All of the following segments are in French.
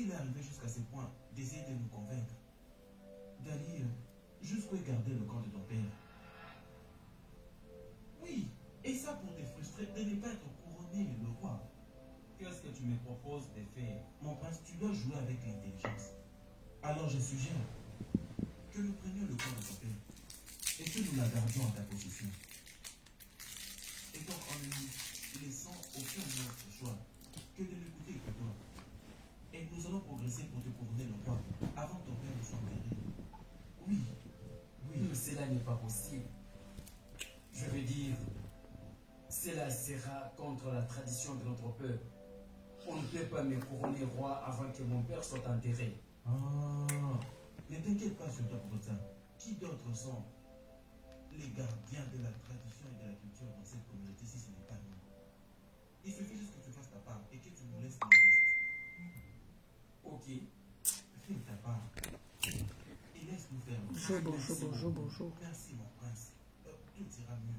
s'il est arrivé jusqu'à ce point d'essayer de nous convaincre, d'aller jusqu'où est gardé le corps de ton père. Oui, et ça pour te frustrer de ne pas être couronné le roi. Qu'est-ce que tu me proposes de faire? Mon prince, tu dois jouer avec l'intelligence. Alors je suggère que nous prenions le corps de ton père et que nous la gardions en ta possession. Et donc en ne nous laissant aucun autre choix que de l'écouter que toi. Et nous allons progresser pour te couronner le roi avant que ton père ne soit enterré. Oui, oui. Mais cela n'est pas possible. Je veux dire, cela sera contre la tradition de notre peuple. On ne peut pas me couronner roi avant que mon père soit enterré. Ah, ne t'inquiète pas sur toi pour ça. Qui d'autres sont les gardiens de la tradition et de la culture dans cette communauté si ce n'est pas nous? Il suffit juste que tu fasses ta part et que tu nous laisses le reste. Ok. Fais ta part et laisse-nous faire. Bonjour, Merci, bonjour, bonjour, bonjour. Merci mon prince. Tout ira mieux.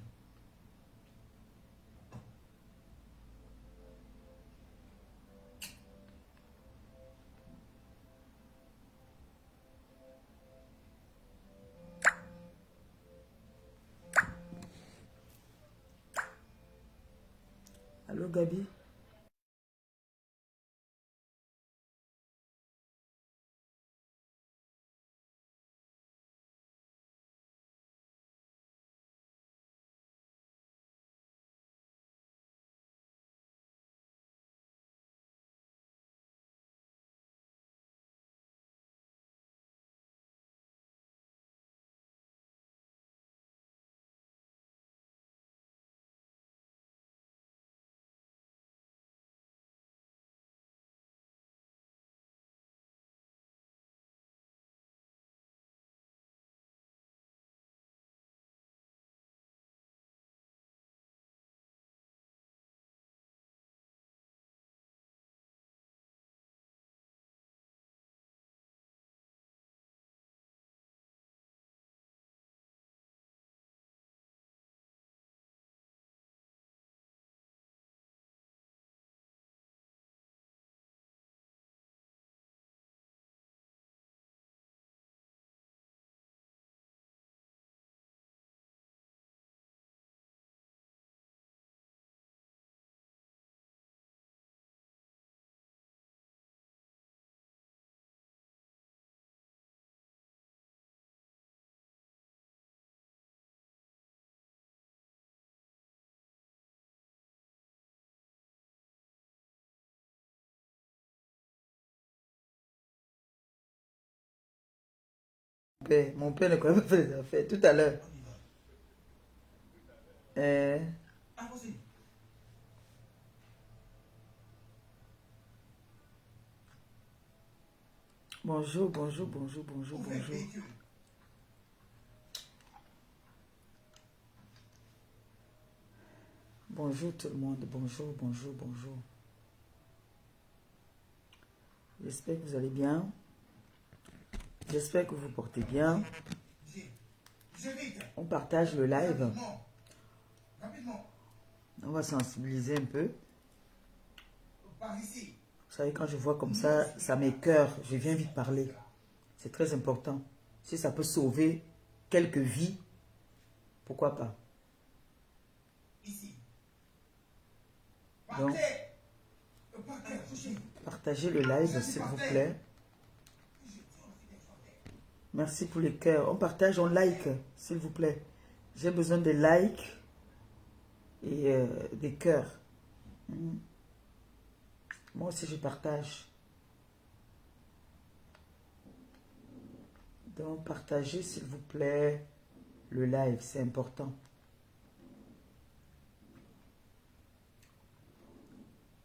Allô, Gabi? Mon père ne connaît pas faire les affaires. Tout à l'heure. On y va. Euh, Avancez. bonjour, bonjour, bonjour, bonjour, Ouvrez le bonjour. véhicule. Bonjour tout le monde. Bonjour, bonjour, bonjour. J'espère que vous allez bien. J'espère que vous vous portez bien. Je vite. On partage le live. Rapidement. Rapidement. On va sensibiliser un peu. Par ici. Vous savez, quand je vois comme ça m'écoeure. Je viens vite parler. C'est très important. Si ça peut sauver quelques vies, pourquoi pas. Ici. Donc, partagez le live, s'il vous plaît. Merci pour les cœurs. On partage, on like, s'il vous plaît. J'ai besoin de likes et des cœurs. Moi aussi, je partage. Donc, partagez, s'il vous plaît, le live. C'est important.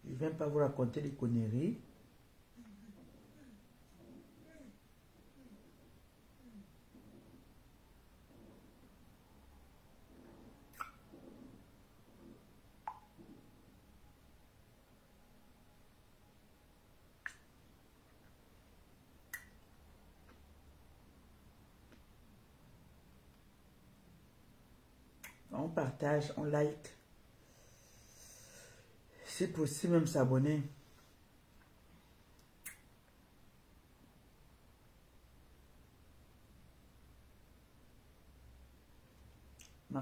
Je ne viens pas vous raconter des conneries. On partage, on like. Si possible, même s'abonner.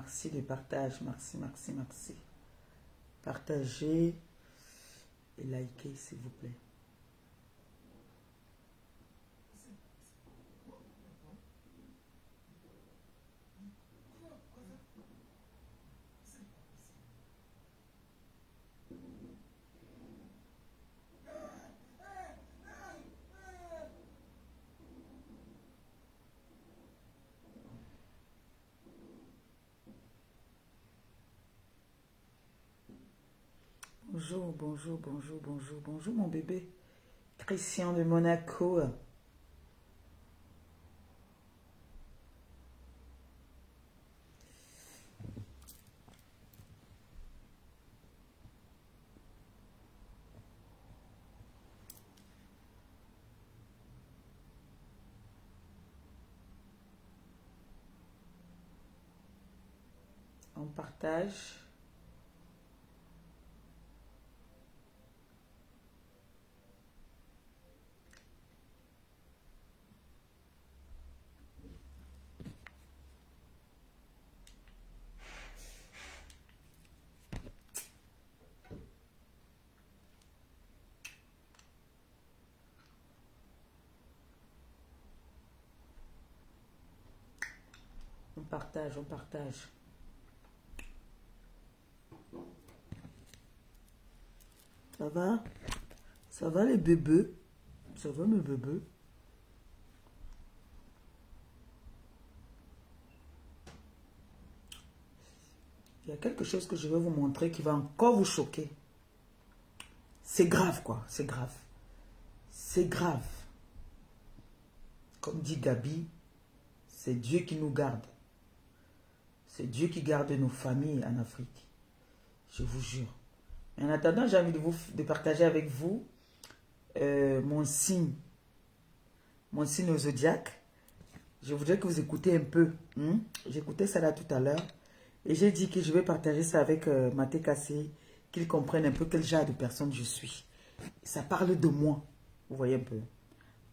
Merci de partage. Merci, merci, merci. Partagez et likez, s'il vous plaît. Bonjour, bonjour, bonjour, bonjour, bonjour mon bébé. Christian de Monaco. On partage. On partage, on partage. Ça va? Ça va les bébés? Ça va mes bébés? Il y a quelque chose que je vais vous montrer qui va encore vous choquer. C'est grave quoi, c'est grave. C'est grave. Comme dit Gabi, c'est Dieu qui nous garde. C'est Dieu qui garde nos familles en Afrique. Je vous jure. En attendant, j'ai envie de partager avec vous mon signe au zodiaque. Je voudrais que vous écoutez un peu. J'écoutais ça là tout à l'heure. Et j'ai dit que je vais partager ça avec Maté Kassé, qu'ils comprennent un peu quel genre de personne je suis. Ça parle de moi. Vous voyez un peu.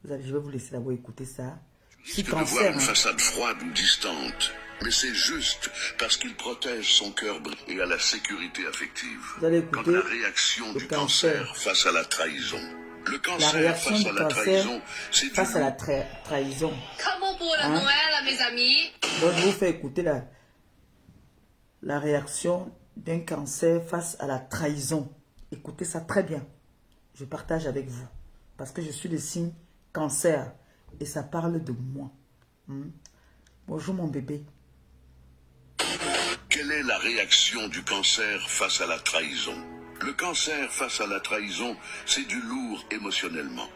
Je vais vous laisser d'abord écouter ça. Tu risques de voir une façade froide ou distante, mais c'est juste parce qu'il protège son cœur et a la sécurité affective. Vous allez écouter comme la réaction du cancer face à la trahison. Le cancer face à la trahison, c'est face à la trahison. Comme pour le Noël, mes amis. Donc je vous fais écouter la réaction d'un cancer face à la trahison. Écoutez ça très bien. Je partage avec vous. Parce que je suis le signe cancer. Et ça parle de moi. Bonjour mon bébé. Quelle est la réaction du cancer face à la trahison? Le cancer face à la trahison, c'est du lourd émotionnellement.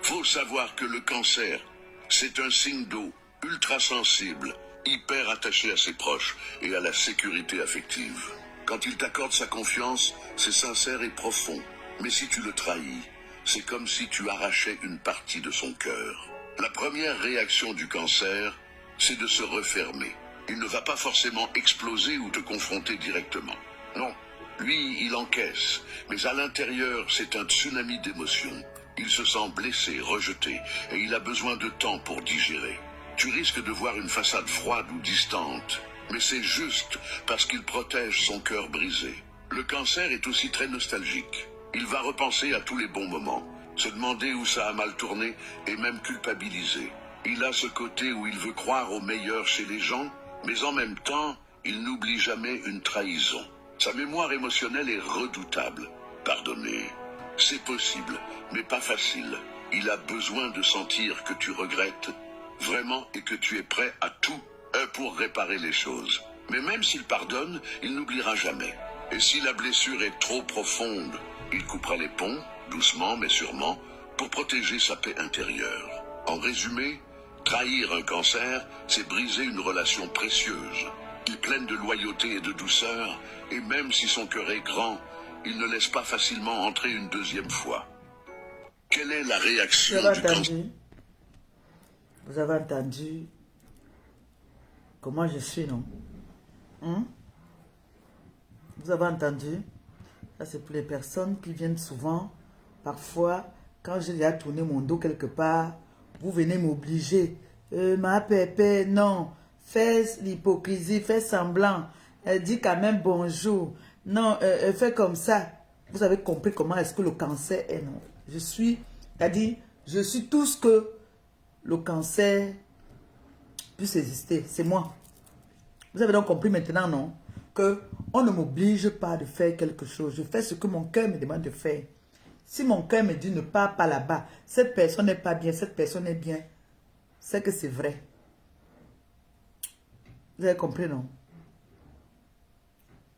Faut savoir que le cancer, c'est un signe d'eau ultra sensible, hyper attaché à ses proches et à la sécurité affective. Quand il t'accorde sa confiance, c'est sincère et profond. Mais si tu le trahis, c'est comme si tu arrachais une partie de son cœur. La première réaction du cancer, c'est de se refermer. Il ne va pas forcément exploser ou te confronter directement. Non, lui, il encaisse, mais à l'intérieur, c'est un tsunami d'émotions. Il se sent blessé, rejeté, et il a besoin de temps pour digérer. Tu risques de voir une façade froide ou distante, mais c'est juste parce qu'il protège son cœur brisé. Le cancer est aussi très nostalgique. Il va repenser à tous les bons moments, se demander où ça a mal tourné et même culpabiliser. Il a ce côté où il veut croire au meilleur chez les gens, mais en même temps, il n'oublie jamais une trahison. Sa mémoire émotionnelle est redoutable. Pardonner, c'est possible, mais pas facile. Il a besoin de sentir que tu regrettes vraiment et que tu es prêt à tout pour réparer les choses. Mais même s'il pardonne, il n'oubliera jamais. Et si la blessure est trop profonde, il coupera les ponts, doucement mais sûrement, pour protéger sa paix intérieure. En résumé, trahir un cancer, c'est briser une relation précieuse. Il est pleine de loyauté et de douceur, et même si son cœur est grand, il ne laisse pas facilement entrer une deuxième fois. Quelle est la réaction du cancer? Vous avez entendu comment je suis, non? Vous avez entendu? Ça, c'est pour les personnes qui viennent souvent. Parfois, quand j'ai déjà tourné mon dos quelque part, vous venez m'obliger. Ma pépé, non. Fais l'hypocrisie, fais semblant. Elle dit quand même bonjour. Non, elle fait comme ça. Vous avez compris comment est-ce que le cancer est, non? Je suis tout ce que le cancer puisse exister. C'est moi. Vous avez donc compris maintenant, non? Que on ne m'oblige pas de faire quelque chose. Je fais ce que mon cœur me demande de faire. Si mon cœur me dit ne pars pas là-bas, cette personne n'est pas bien, cette personne est bien, c'est que c'est vrai. Vous avez compris, non?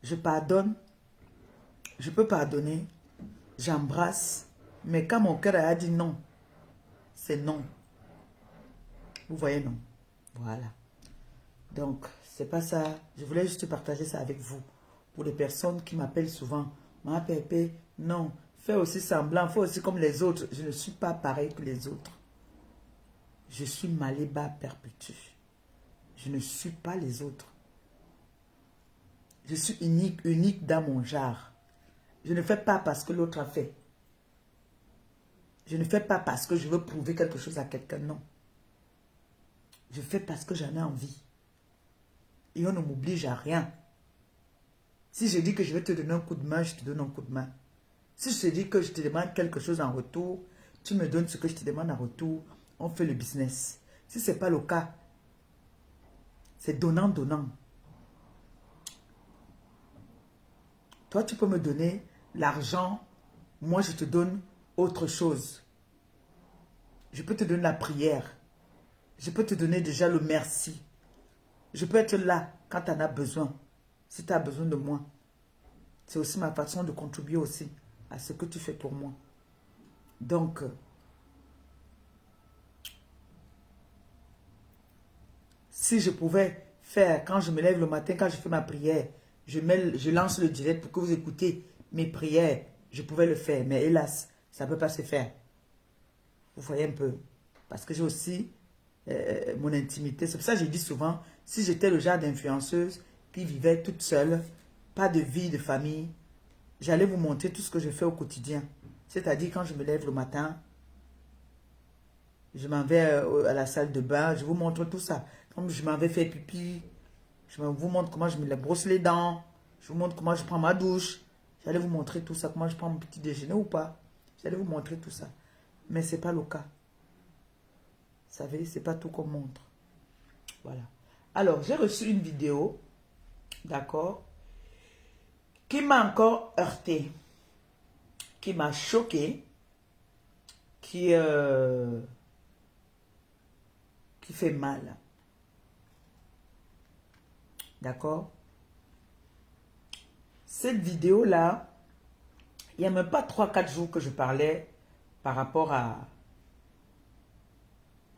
Je pardonne, je peux pardonner, j'embrasse, mais quand mon cœur a dit non, c'est non. Vous voyez, non? Voilà. Donc, c'est pas ça. Je voulais juste partager ça avec vous. Pour les personnes qui m'appellent souvent, ma pépé, non, fais aussi semblant, fais aussi comme les autres. Je ne suis pas pareil que les autres. Je suis Maliba Perpétue. Je ne suis pas les autres. Je suis unique dans mon genre. Je ne fais pas parce que l'autre a fait. Je ne fais pas parce que je veux prouver quelque chose à quelqu'un, non. Je fais parce que j'en ai envie. Et on ne m'oblige à rien. Si je dis que je vais te donner un coup de main, je te donne un coup de main. Si je te dis que je te demande quelque chose en retour, tu me donnes ce que je te demande en retour, on fait le business. Si ce n'est pas le cas, c'est donnant-donnant. Toi, tu peux me donner l'argent, moi je te donne autre chose. Je peux te donner la prière. Je peux te donner déjà le merci. Je peux être là quand tu en as besoin. Si tu as besoin de moi. C'est aussi ma façon de contribuer aussi à ce que tu fais pour moi. Donc, si je pouvais faire, quand je me lève le matin, quand je fais ma prière, je lance le direct pour que vous écoutez mes prières, je pouvais le faire. Mais hélas, ça ne peut pas se faire. Vous voyez un peu. Parce que j'ai aussi mon intimité. C'est pour ça que je dis souvent, si j'étais le genre d'influenceuse qui vivait toute seule, pas de vie, de famille, j'allais vous montrer tout ce que je fais au quotidien. C'est-à-dire quand je me lève le matin, je m'en vais à la salle de bain, je vous montre tout ça. Comme je m'en vais faire pipi, je vous montre comment je me brosse les dents, je vous montre comment je prends ma douche. J'allais vous montrer tout ça, comment je prends mon petit déjeuner ou pas. J'allais vous montrer tout ça. Mais ce n'est pas le cas. Vous savez, ce n'est pas tout qu'on montre. Voilà. Alors, j'ai reçu une vidéo, d'accord, qui m'a encore heurté, qui m'a choqué, qui fait mal. D'accord? Cette vidéo-là, il n'y a même pas 3-4 jours que je parlais par rapport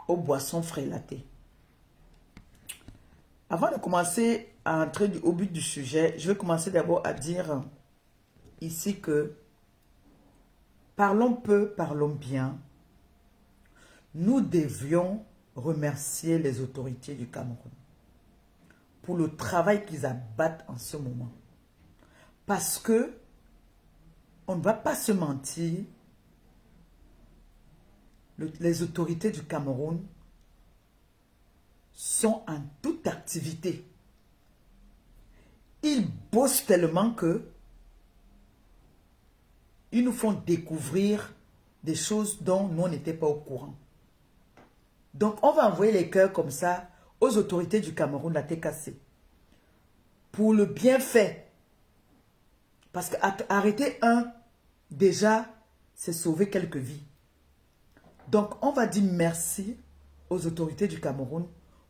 aux boissons frélatées. Avant de commencer à entrer au but du sujet, je vais commencer d'abord à dire ici que parlons peu, parlons bien. Nous devions remercier les autorités du Cameroun pour le travail qu'ils abattent en ce moment. Parce que on ne va pas se mentir, les autorités du Cameroun sont en toute activité. Ils bossent tellement que ils nous font découvrir des choses dont nous n'étions pas au courant. Donc, on va envoyer les cœurs comme ça aux autorités du Cameroun, la TKC, pour le bienfait. Parce qu'arrêter un, déjà, c'est sauver quelques vies. Donc, on va dire merci aux autorités du Cameroun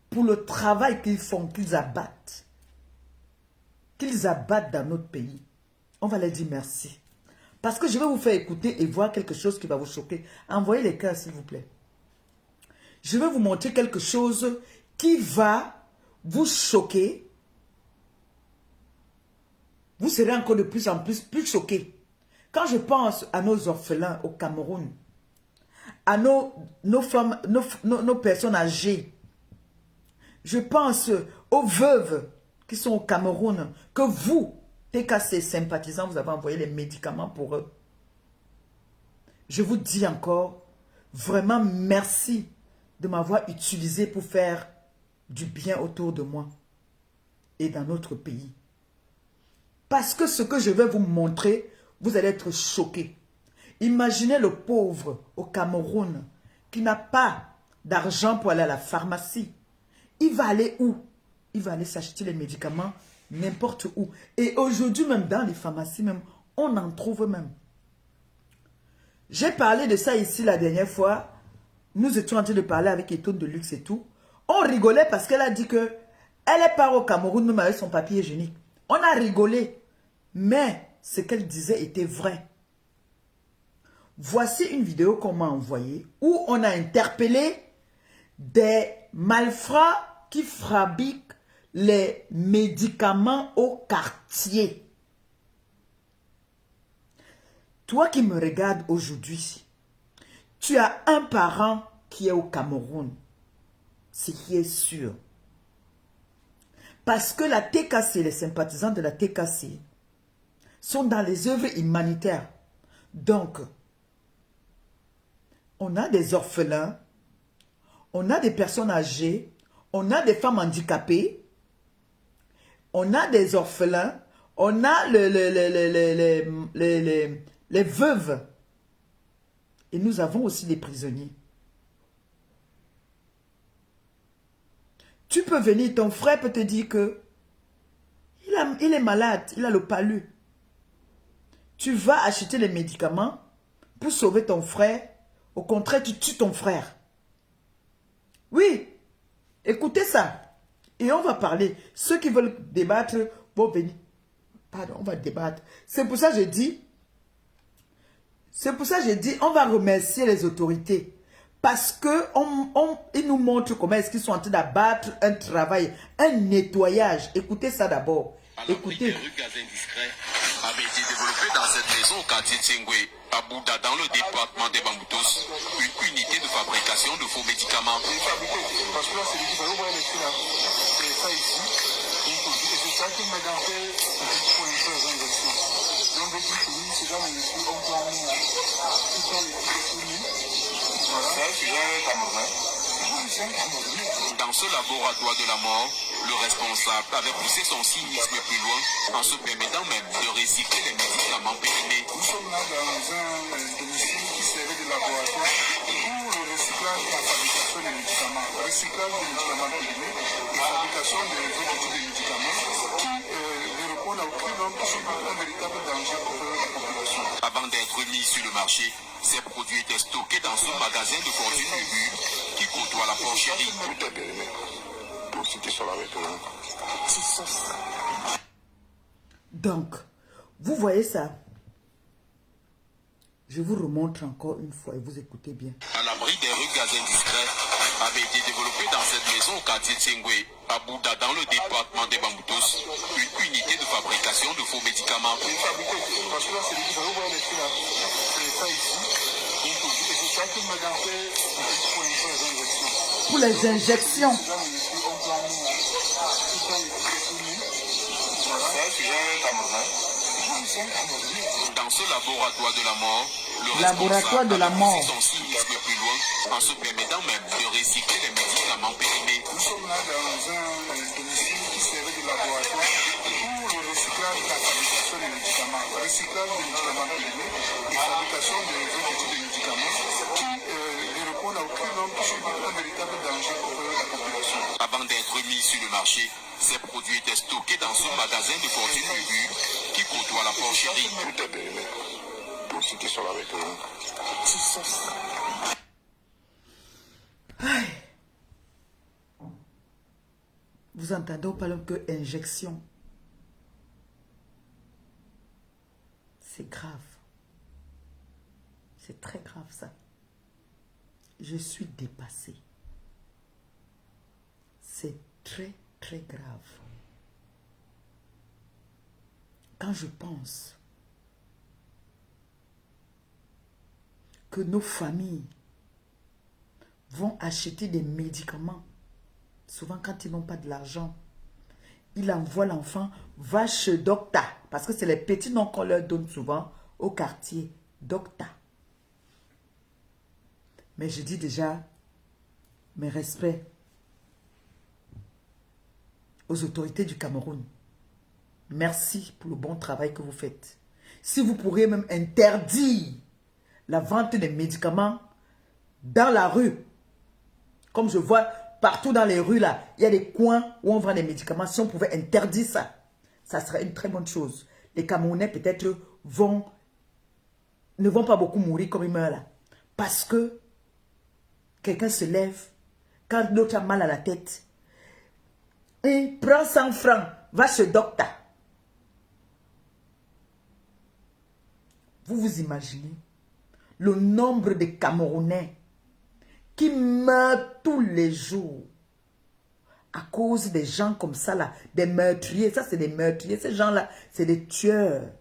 pour le travail qu'ils font, qu'ils abattent dans notre pays. On va leur dire merci. Parce que je vais vous faire écouter et voir quelque chose qui va vous choquer. Envoyez les cœurs, s'il vous plaît. Je vais vous montrer quelque chose qui va vous choquer. Vous serez encore de plus en plus choqués. Quand je pense à nos orphelins au Cameroun, à nos femmes, nos personnes âgées, je pense aux veuves qui sont au Cameroun, que vous, TKC sympathisants, vous avez envoyé les médicaments pour eux. Je vous dis encore, vraiment merci de m'avoir utilisé pour faire du bien autour de moi et dans notre pays. Parce que ce que je vais vous montrer, vous allez être choqués. Imaginez le pauvre au Cameroun qui n'a pas d'argent pour aller à la pharmacie. Il va aller où? Il va aller s'acheter les médicaments n'importe où. Et aujourd'hui même dans les pharmacies même, on en trouve même. J'ai parlé de ça ici la dernière fois. Nous étions en train de parler avec Étonne de Luxe et tout. On rigolait parce qu'elle a dit que elle part au Cameroun même avec son papier hygiénique. On a rigolé. Mais ce qu'elle disait était vrai. Voici une vidéo qu'on m'a envoyée où on a interpellé des malfrats qui fabriquent les médicaments au quartier. Toi qui me regardes aujourd'hui, tu as un parent qui est au Cameroun. Ce qui est sûr. Parce que la TKC, les sympathisants de la TKC, sont dans les œuvres humanitaires. Donc, on a des orphelins, on a des personnes âgées, on a des femmes handicapées, on a des orphelins, on a les veuves. Et nous avons aussi les prisonniers. Tu peux venir, ton frère peut te dire que il est malade, il a le palu. Tu vas acheter les médicaments pour sauver ton frère. Au contraire, tu tues ton frère. Oui, écoutez ça. Et on va parler. Ceux qui veulent débattre vont venir. Pardon, on va débattre. C'est pour ça que j'ai dit, on va remercier les autorités. Parce qu'ils nous montrent comment est-ce qu'ils sont en train d'abattre un travail, un nettoyage. Écoutez ça d'abord. Écoutez. Avait été développé dans cette maison au quartier Tsengwe, à Bouddha, dans le département des Bamboutos, une unité de fabrication de faux médicaments. Parce que là, c'est l'équivalent, vous voyez les filles là. C'est ça ici. Et c'est ça qui m'a fait pour les injections. Donc, les filles, c'est dans les esprits, on prend tout le temps les filles. Voilà. Ça, c'est un Camerounais. C'est un Camerounais. Dans ce laboratoire de la mort, le responsable avait poussé son cynisme plus loin en se permettant même de recycler les médicaments périmés. Nous sommes là dans un domicile qui servait de laboratoire pour le recyclage et la fabrication des médicaments. Recyclage des médicaments périmés et fabrication des autres types de médicaments qui ne répondent à aucun homme qui sont un véritable danger pour la population. Avant d'être mis sur le marché, ces produits étaient stockés dans ce magasin de fortune ubu qui côtoie la porcherie. Tout est périmé. Pour citer sur la vétérinaire. C'est ça. Donc, vous voyez ça? Je vous remontre encore une fois et vous écoutez bien. À l'abri des rues gaz indiscrets, avait été développé dans cette maison au quartier Tsengwe, à Bouddha, dans le département des Bamboutos, une unité de fabrication de faux médicaments. C'est fabriqué. Parce que là, c'est l'équivalent, vous voyez les filles là. C'est ça ici. Et c'est ça qui m'a fait pour les injections. Pour les injections. C'est dans les esprits, on prend tout le temps les filles. Voilà. Ça, c'est un Camerounais. C'est un Camerounais. Dans ce laboratoire de la mort, le Laboratoire de la mort. son cynisme plus loin en se permettant même de recycler les médicaments périmés. Nous sommes là dans un domicile qui servait de laboratoire pour le recyclage et la fabrication des médicaments. Recyclage des médicaments périmés et fabrication des autres types de médicaments qui ne répondent à aucun homme qui sont un véritable danger pour la population. Avant d'être mis sur le marché, ces produits étaient stockés dans ce magasin de fortune ubu qui côtoie la porcherie. Tout est périmé. Pour citer sur la vétérinaire. C'est ça. Aïe. Vous entendez, on parle que injection. C'est grave. C'est très grave ça. Je suis dépassée. C'est très, très grave. Quand je pense que nos familles vont acheter des médicaments, souvent quand ils n'ont pas de l'argent, ils envoient l'enfant, va chez Docta, parce que c'est les petits noms qu'on leur donne souvent au quartier, Docta. Mais je dis déjà mes respects aux autorités du Cameroun. merci pour le bon travail que vous faites. Si vous pourriez même interdire la vente des médicaments dans la rue, comme je vois partout dans les rues là, il y a des coins où on vend des médicaments. Si on pouvait interdire ça, ça serait une très bonne chose. Les Camerounais peut-être ne vont pas beaucoup mourir comme ils meurent là. Parce que quelqu'un se lève, quand l'autre a mal à la tête, il prend 100 francs, va chez le docteur. Vous vous imaginez le nombre de Camerounais qui meurent tous les jours à cause des gens comme ça là, des meurtriers. Ça c'est des meurtriers, ces gens là, c'est des tueurs.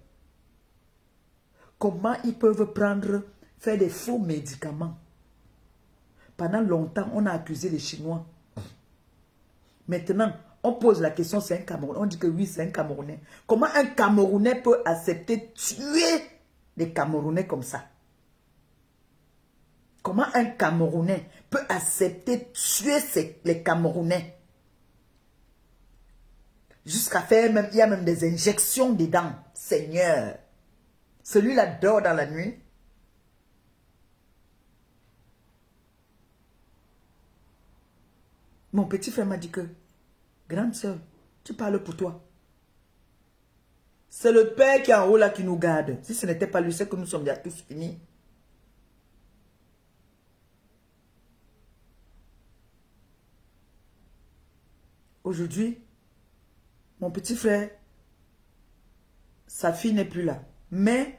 Comment ils peuvent faire des faux médicaments? Pendant longtemps, on a accusé les Chinois. Maintenant, on pose la question, c'est un Camerounais. On dit que oui, c'est un Camerounais. Comment un Camerounais peut accepter tuer des Camerounais comme ça? Comment un Camerounais peut accepter tuer les Camerounais? Jusqu'à faire même, il y a même des injections dedans. Seigneur. Celui-là dort dans la nuit. Mon petit frère m'a dit que, grande soeur, tu parles pour toi. C'est le Père qui est en haut là qui nous garde. Si ce n'était pas lui, c'est que nous sommes déjà tous finis. Aujourd'hui, mon petit frère, sa fille n'est plus là. Mais,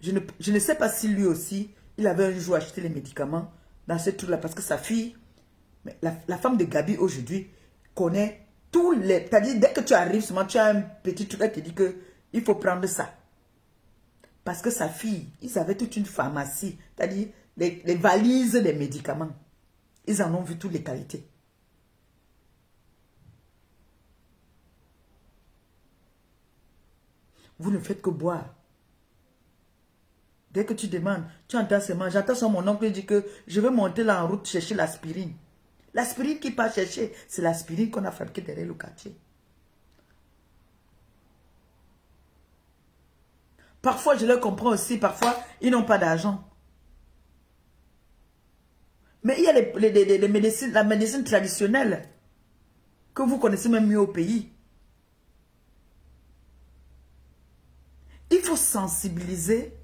je ne sais pas si lui aussi, il avait un jour acheté les médicaments dans ce truc-là. Parce que sa fille, la femme de Gabi aujourd'hui, connaît tous les... C'est-à-dire, dès que tu arrives, seulement tu as un petit truc, elle te dit que il faut prendre ça. Parce que sa fille, ils avaient toute une pharmacie. C'est-à-dire, les valises des médicaments. Ils en ont vu toutes les qualités. Vous ne faites que boire. Dès que tu demandes, tu entends seulement, j'entends sur mon oncle dit que je vais monter là en route chercher l'aspirine. L'aspirine qu'il part chercher, c'est l'aspirine qu'on a fabriquée derrière le quartier. Parfois, je le comprends aussi, parfois, ils n'ont pas d'argent. Mais il y a les médecines, la médecine traditionnelle que vous connaissez même mieux au pays. Il faut sensibiliser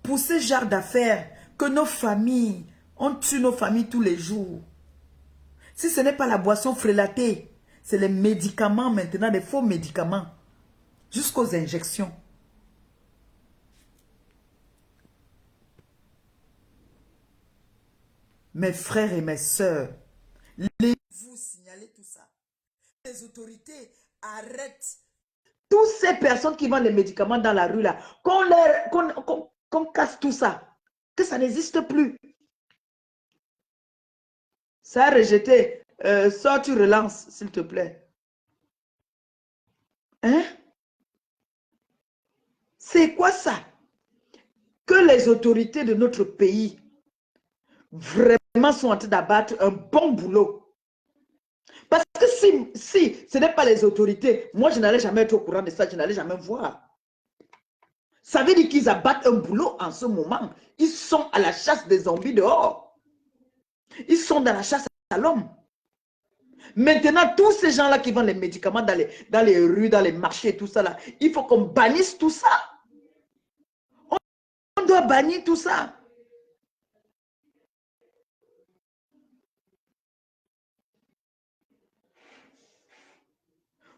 pour ce genre d'affaires que nos familles, on tue nos familles tous les jours. Si ce n'est pas la boisson frélatée, c'est les médicaments maintenant, des faux médicaments, jusqu'aux injections. Mes frères et mes sœurs, vous signalez tout ça. Les autorités arrêtent toutes ces personnes qui vendent les médicaments dans la rue là, qu'on casse tout ça, que ça n'existe plus. Ça a rejeté. Sors, tu relances, s'il te plaît. Hein? C'est quoi ça? Que les autorités de notre pays vraiment sont en train d'abattre un bon boulot. Parce que si ce n'est pas les autorités, moi je n'allais jamais être au courant de ça, je n'allais jamais voir. Ça veut dire qu'ils abattent un boulot en ce moment. Ils sont à la chasse des zombies dehors. Ils sont dans la chasse à l'homme. Maintenant, tous ces gens-là qui vendent les médicaments dans les rues, dans les marchés, tout ça, là, il faut qu'on bannisse tout ça. On doit bannir tout ça.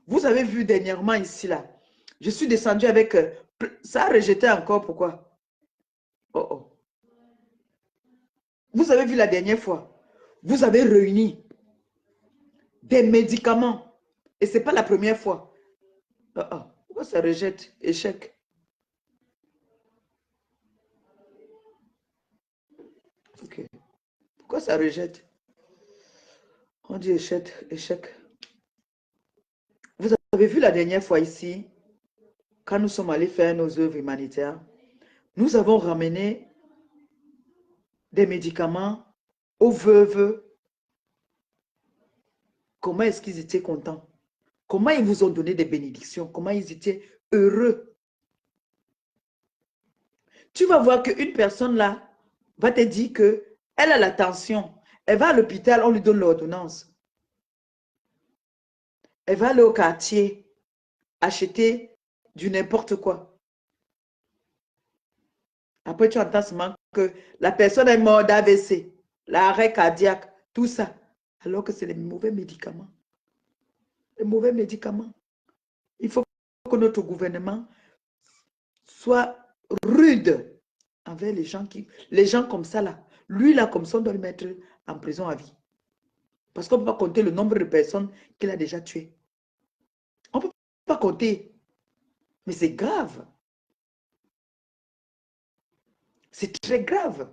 Vous avez vu dernièrement ici, là, je suis descendu avec... ça a rejeté encore, pourquoi? Oh, oh. Vous avez vu la dernière fois, vous avez réuni des médicaments. Et ce n'est pas la première fois. Oh, oh. Pourquoi ça rejette? Échec. Ok. Pourquoi ça rejette? On dit échec, échec. Vous avez vu la dernière fois ici, quand nous sommes allés faire nos œuvres humanitaires, nous avons ramené des médicaments aux veuves. Comment est-ce qu'ils étaient contents? comment ils vous ont donné des bénédictions, comment ils étaient heureux. Tu vas voir qu'une personne là va te dire qu'elle a la tension. Elle va à l'hôpital, on lui donne l'ordonnance. Elle va aller au quartier, acheter du n'importe quoi. Après, tu entends seulement que la personne est morte d'AVC, l'arrêt cardiaque, tout ça. Alors que c'est les mauvais médicaments. Les mauvais médicaments. Il faut que notre gouvernement soit rude envers les gens comme ça là. Lui là, comme ça, on doit le mettre en prison à vie. Parce qu'on ne peut pas compter le nombre de personnes qu'il a déjà tuées. On ne peut pas compter. Mais c'est grave. C'est très grave.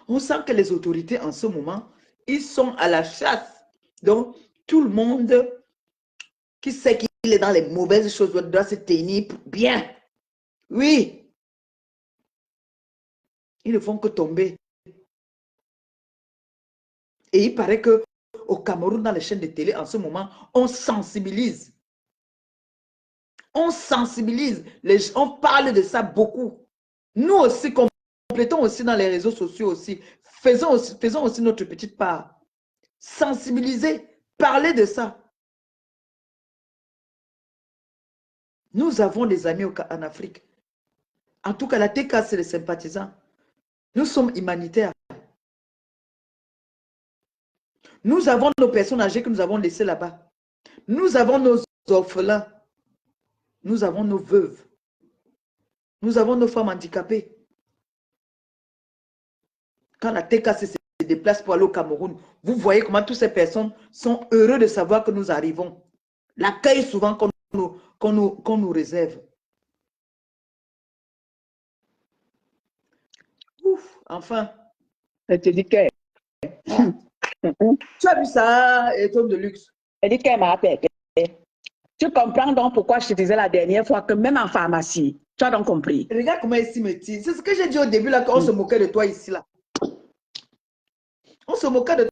On sent que les autorités en ce moment, ils sont à la chasse. Donc, tout le monde qui sait qu'il est dans les mauvaises choses doit se tenir bien. Oui. Ils ne font que tomber. Et il paraît qu'au Cameroun, dans les chaînes de télé, en ce moment, on sensibilise. On sensibilise. On parle de ça beaucoup. Nous aussi, complétons aussi dans les réseaux sociaux aussi. Faisons aussi notre petite part. Sensibiliser. Parler de ça. Nous avons des amis en Afrique. En tout cas, la TK, c'est les sympathisants. Nous sommes humanitaires. Nous avons nos personnes âgées que nous avons laissées là-bas. Nous avons nos orphelins. Nous avons nos veuves. Nous avons nos femmes handicapées. Quand la TK se déplace pour aller au Cameroun, vous voyez comment toutes ces personnes sont heureuses de savoir que nous arrivons. L'accueil souvent qu'on nous réserve. Ouf, enfin. Je te dis que. Tu as vu ça, Tom de luxe? Elle dit qu'elle m'a appelé. Tu comprends donc pourquoi je te disais la dernière fois que même en pharmacie, tu as donc compris. Regarde comment il s'y métisse. C'est ce que j'ai dit au début là, qu'on se moquait de toi ici là. On se moquait de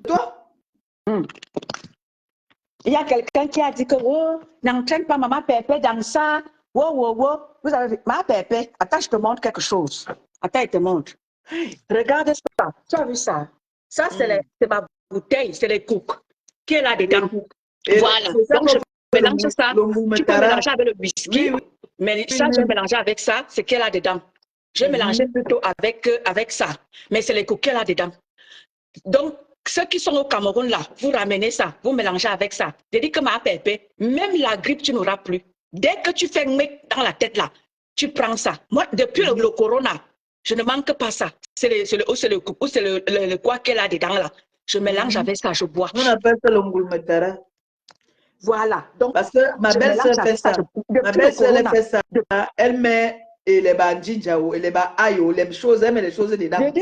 toi. Il y a quelqu'un qui a dit que oh, n'entraîne pas maman Pépé dans ça. Wow, wow, wow. Vous avez vu, maman Pépé, attends, je te montre quelque chose. Attends, il te montre. Regarde ça. Tu as vu ça? Ça, c'est ma bouteille, c'est les cooks qui est là-dedans. Voilà. Donc, je mélange ça. Tu peux mélanger avec le whisky. Oui. Mais ça, je vais mélanger avec ça, c'est qui est là-dedans. Je vais mélanger plutôt avec ça. Mais c'est les cooks qui est là-dedans. Donc, ceux qui sont au Cameroun, là, vous ramenez ça, vous mélangez avec ça. Je dis que ma pépé, même la grippe, tu n'auras plus. Dès que tu fais un mec dans la tête, là, tu prends ça. Moi, depuis le corona, je ne manque pas ça. C'est le quoi qu'elle a dedans, là. Je mélange avec ça, je bois. On appelle ça le ngoulmetara. Voilà. Donc, parce que ma belle-sœur fait ça. Ma belle-sœur, elle fait ça. Elle met les bandinjao, et les ayo, les choses, elle met les choses dedans.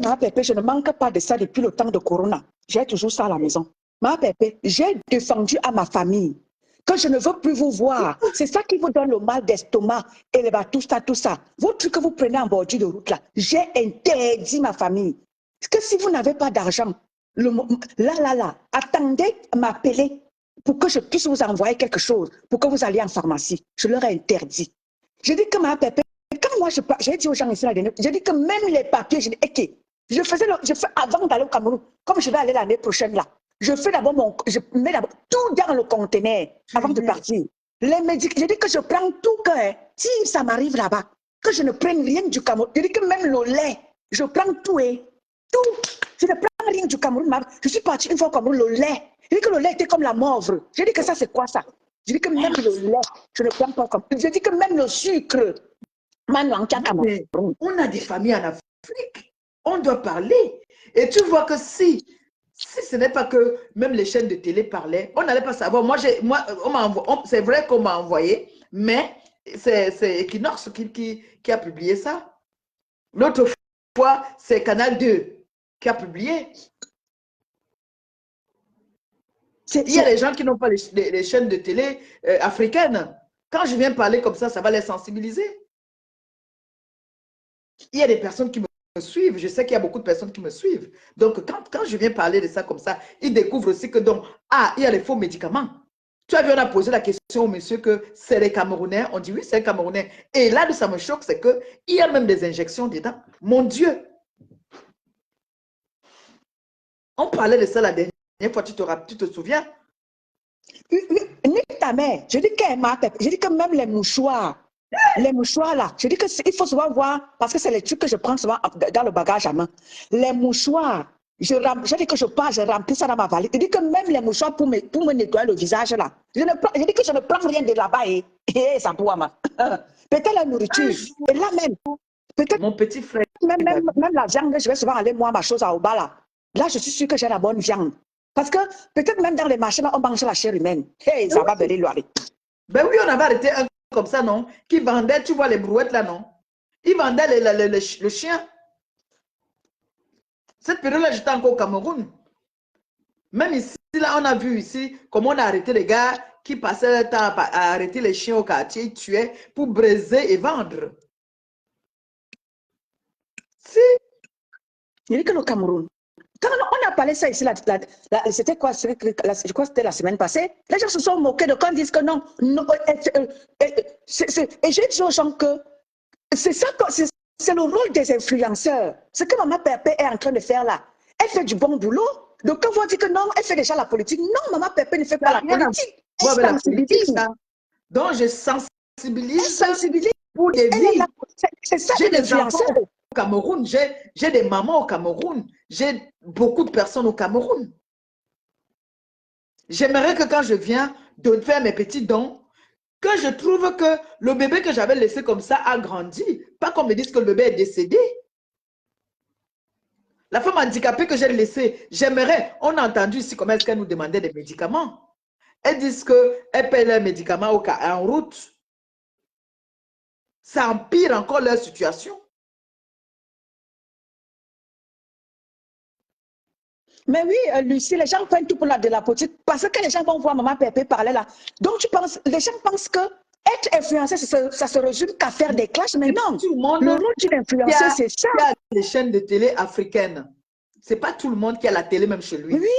Ma pépé, je ne manque pas de ça depuis le temps de Corona. J'ai toujours ça à la maison. Ma pépé, j'ai défendu à ma famille que je ne veux plus vous voir. C'est ça qui vous donne le mal d'estomac et tout ça, tout ça. Vos trucs que vous prenez en bordure de route là, j'ai interdit ma famille. Parce que si vous n'avez pas d'argent, attendez m'appeler pour que je puisse vous envoyer quelque chose, pour que vous alliez en pharmacie. Je leur ai interdit. Je dis que ma pépé, quand moi j'ai dit aux gens ici la dernière, j'ai dit que même les papiers, je fais avant d'aller au Cameroun, comme je vais aller l'année prochaine là, je mets d'abord tout dans le conteneur avant de partir. Les médicaments, je dis que je prends tout si ça m'arrive là-bas, que je ne prenne rien du Cameroun. Je dis que même le lait, je prends tout tout. Je ne prends rien du Cameroun. Je suis partie une fois au Cameroun, le lait. Je dis que le lait était comme la morve. Je dis que ça c'est quoi ça? Je dis que même le lait, je ne prends pas comme. Je dis que même le sucre. On a des familles en Afrique. On doit parler. Et tu vois que si ce n'est pas que même les chaînes de télé parlaient, on n'allait pas savoir. C'est vrai qu'on m'a envoyé, mais c'est Equinox qui a publié ça. L'autre fois, c'est Canal 2 qui a publié. Il y a des gens qui n'ont pas les chaînes de télé africaines. Quand je viens parler comme ça va les sensibiliser. il y a des personnes qui me suivent. Je sais qu'il y a beaucoup de personnes qui me suivent. Donc, quand je viens parler de ça comme ça, ils découvrent aussi que donc, il y a les faux médicaments. Tu as vu, on a posé la question au monsieur que c'est les Camerounais. On dit oui, c'est les Camerounais. Et là, ça me choque, c'est qu'il y a même des injections dedans. Mon Dieu! On parlait de ça la dernière fois, tu te souviens? Nique ta mère. Je dis qu'elle m'a fait. Je dis que même les mouchoirs là, je dis qu'il faut souvent voir, parce que c'est les trucs que je prends souvent dans le bagage à main. Les mouchoirs, je dis que je remplis ça dans ma valise. Je dis que même les mouchoirs pour me nettoyer le visage là, je dis que je ne prends rien de là-bas et ça doit ma. Peut-être la nourriture. Et là même, peut-être mon petit frère. Même la viande, je vais souvent aller moi ma chose à Oba là. Là, je suis sûre que j'ai la bonne viande. Parce que peut-être même dans les marchés là, on mange la chair humaine. Hey, ça va venir loin. Ben oui, on avait arrêté un comme ça, non? Qui vendait, tu vois les brouettes là, non? Ils vendaient le chien. Cette période-là, j'étais encore au Cameroun. Même ici, là, on a vu ici comment on a arrêté les gars qui passaient le temps à arrêter les chiens au quartier, ils tuaient pour briser et vendre. Si. Il dit que le Cameroun. Quand on a parlé ça ici, c'était quoi? Je crois que c'était la semaine passée. Les gens se sont moqués de quand ils disent que non. Et j'ai dit aux gens que c'est le rôle des influenceurs. Ce que Maman Pépé est en train de faire là, elle fait du bon boulot. Donc quand on dit que non, elle fait déjà la politique. Non, Maman Pépé ne fait pas la politique. Elle sensibilise. Donc je sensibilise pour des vies. C'est ça j'ai des influenceurs. Au Cameroun, j'ai des mamans au Cameroun, j'ai beaucoup de personnes au Cameroun. J'aimerais que quand je viens de faire mes petits dons, que je trouve que le bébé que j'avais laissé comme ça a grandi. Pas qu'on me dise que le bébé est décédé. La femme handicapée que j'ai laissée, j'aimerais, on a entendu ici comment est-ce qu'elle nous demandait des médicaments. Elles disent qu'elles paient leurs médicaments en route. Ça empire encore leur situation. Mais oui, Lucie, les gens prennent tout pour de la politique parce que les gens vont voir Maman Pépé parler là. Donc, les gens pensent que être influencé, ça se résume qu'à faire des clashs, mais non. Le rôle d'une influenceuse, c'est ça. Il y a les chaînes de télé africaines. Ce n'est pas tout le monde qui a la télé même chez lui. Oui,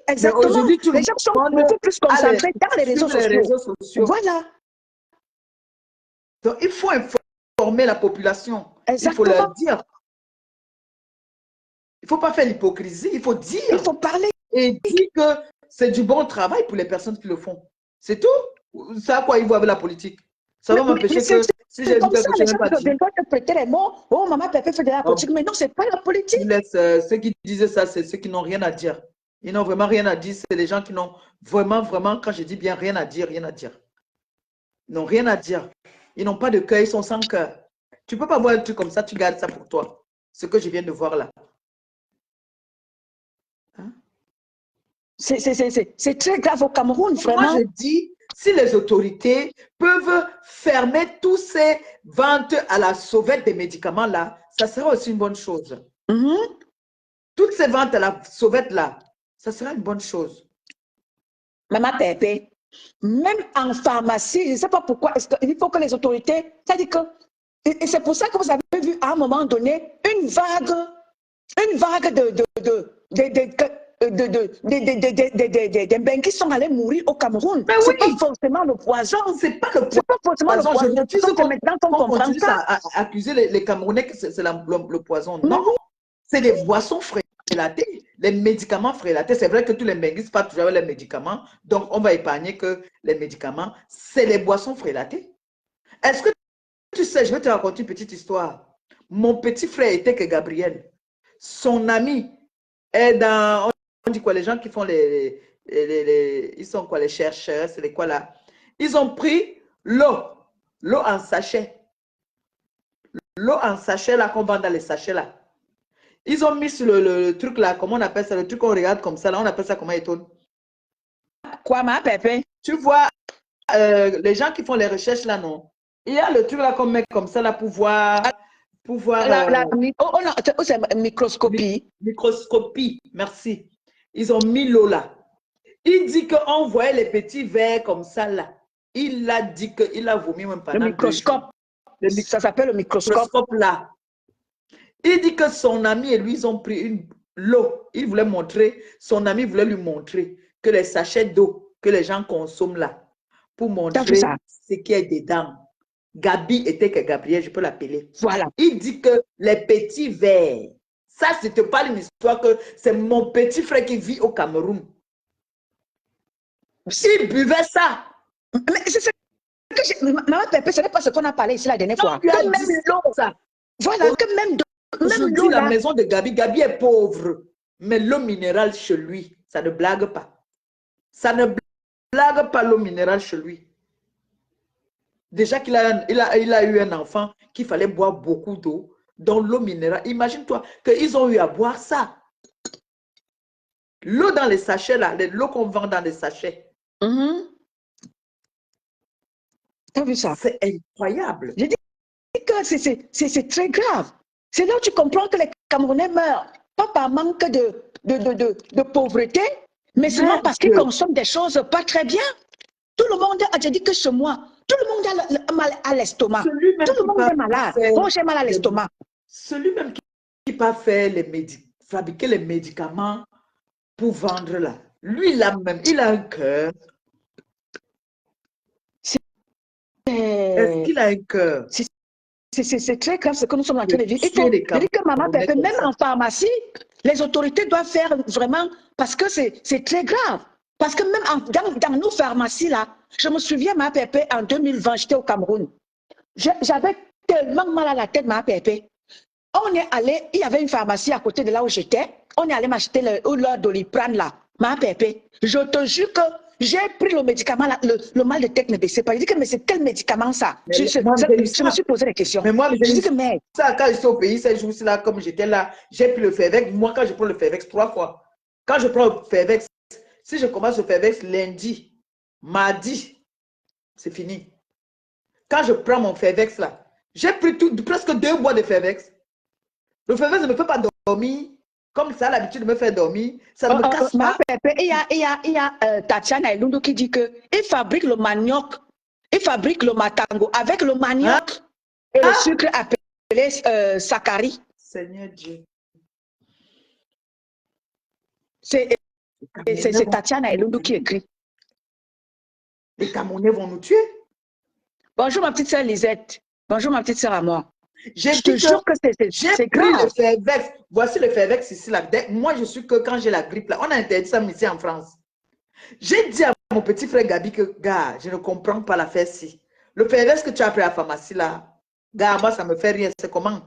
exactement. Aujourd'hui, les gens sont beaucoup plus concentrés dans les réseaux sociaux. Voilà. Donc, il faut informer la population. Exactement. Il faut leur dire. Il ne faut pas faire l'hypocrisie, il faut dire. Il faut parler. Et dire que c'est du bon travail pour les personnes qui le font. C'est tout. C'est à quoi ils voient avec la politique. Ça va m'empêcher que si j'ai vu quelque chose, je ne vais pas dire. Prêter les mots, oh, Maman Pépé fait de la politique, mais non, ce n'est pas la politique. Ceux qui disaient ça, c'est ceux qui n'ont rien à dire. Ils n'ont vraiment rien à dire. C'est les gens qui n'ont vraiment, quand je dis bien rien à dire, rien à dire. Ils n'ont rien à dire. Ils n'ont pas de cœur, ils sont sans cœur. Tu ne peux pas voir un truc comme ça, tu gardes ça pour toi. Ce que je viens de voir là. C'est très grave au Cameroun, vraiment. Moi, je dis, si les autorités peuvent fermer tous ces ventes à la sauvette des médicaments là, ça serait aussi une bonne chose. Toutes ces ventes à la sauvette là, ça serait une bonne chose. Maman Pépé, même en pharmacie, je ne sais pas pourquoi, il faut que les autorités, c'est-à-dire que, et c'est pour ça que vous avez vu à un moment donné une vague des Benguis qui sont allés mourir au Cameroun. Mais c'est pas forcément le poison. C'est pas le poison. Pas forcément le poison. Je refuse qu'on maintenant qu'on comprend ça. À accuser les Camerounais que c'est le poison. Non, c'est des boissons frélatées, les médicaments frélatés. C'est vrai que tous les Benguis pas toujours les médicaments, donc on va épargner que les médicaments, c'est les boissons frélatées. Est-ce que tu sais, je vais te raconter une petite histoire. Mon petit frère était que Gabriel. Son ami est dans... On dit quoi, les gens qui font ils sont quoi, les chercheurs, c'est les quoi là? Ils ont pris l'eau en sachet. L'eau en sachet là, qu'on vend dans les sachets là. Ils ont mis sur le truc là, comment on appelle ça? Le truc qu'on regarde comme ça là, on appelle ça comment, Étonne? Quoi, ma Pépé? Tu vois, les gens qui font les recherches là, non? Il y a le truc là qu'on met comme ça là pour voir... c'est microscopie. Microscopie, merci. Ils ont mis l'eau là. Il dit qu'on voyait les petits verres comme ça là. Il a dit qu'il a vomi même pendant le microscope. Ça s'appelle le microscope. Là. Il dit que son ami et lui, ils ont pris l'eau. Il voulait montrer, son ami voulait lui montrer que les sachets d'eau que les gens consomment là, pour montrer ça? ce qui est dedans. Gabi était que Gabriel, je peux l'appeler. Voilà. Il dit que les petits verres, ça, c'était pas une histoire que c'est mon petit frère qui vit au Cameroun. S'il buvait ça. Mais c'est ce que Maman Pépé, ce n'est pas ce qu'on a parlé ici la dernière fois. Tu as Que même dit l'eau, ça. voilà, que même Aujourd'hui, l'eau la là. maison de Gabi, Gabi est pauvre, mais l'eau minérale chez lui, ça ne blague pas. Ça ne blague pas l'eau minérale chez lui. Déjà qu'il a, il a eu un enfant qu'il fallait boire beaucoup d'eau, dans l'eau minérale. Imagine-toi qu'ils ont eu à boire ça. L'eau dans les sachets, là, l'eau qu'on vend dans les sachets. T'as vu ça? C'est incroyable. Je dis que c'est très grave. C'est là où tu comprends que les Camerounais meurent. Pas par manque de pauvreté, mais seulement parce qu'ils consomment des choses pas très bien. Tout le monde a dit que chez moi, tout le monde a mal à l'estomac. Tout le monde est malade. Moi, j'ai mal à l'estomac. Celui-même qui pas fait fabriquer les médicaments pour vendre là. Lui, là même, il a un cœur. Est-ce qu'il a un cœur? C'est très grave ce que nous sommes en train de vivre. Il faut dire que Maman Pépé, même en pharmacie, les autorités doivent faire vraiment, parce que c'est très grave. Parce que même dans nos pharmacies là, je me souviens, Maman Pépé, en 2020, j'étais au Cameroun. J'avais tellement mal à la tête, Maman Pépé. On est allé, il y avait une pharmacie à côté de là où j'étais. On est allé m'acheter le Doliprane là, Maman Pépé. Je te jure que j'ai pris le médicament, là, le mal de tête ne baissait pas. Je dis que mais c'est quel médicament ça? Je me suis posé des questions. Mais moi, je dis que mais... Ça, quand j'étais au pays, ces jours-ci là, comme j'étais là, j'ai pris le Fervex. Moi, quand je prends le Fervex 3 fois, quand je prends le Fervex, si je commence le Fervex lundi, mardi, c'est fini. Quand je prends mon Fervex là, j'ai pris presque 2 mois de Fervex. Le Fervex ne me fait pas dormir. Comme ça, l'habitude de me faire dormir, ça ne me casse pas. Il y a Tatiana Elundu qui dit qu'il fabrique le manioc, il fabrique le matango avec le manioc et le sucre appelé sacchari. Seigneur Dieu. C'est Tatiana Elundu qui écrit. Les Camerounais vont nous tuer. Bonjour ma petite sœur Lisette. Bonjour ma petite sœur à moi. Je te jure que j'ai pris le Fervex. Voici le Fervex ici. Là. Moi, je suis que quand j'ai la grippe, là, on a interdit ça ici en France. J'ai dit à mon petit frère Gabi que, gars, je ne comprends pas l'affaire-ci. Le Fervex que tu as pris à la pharmacie, là, gars, moi, ça me fait rien. C'est comment?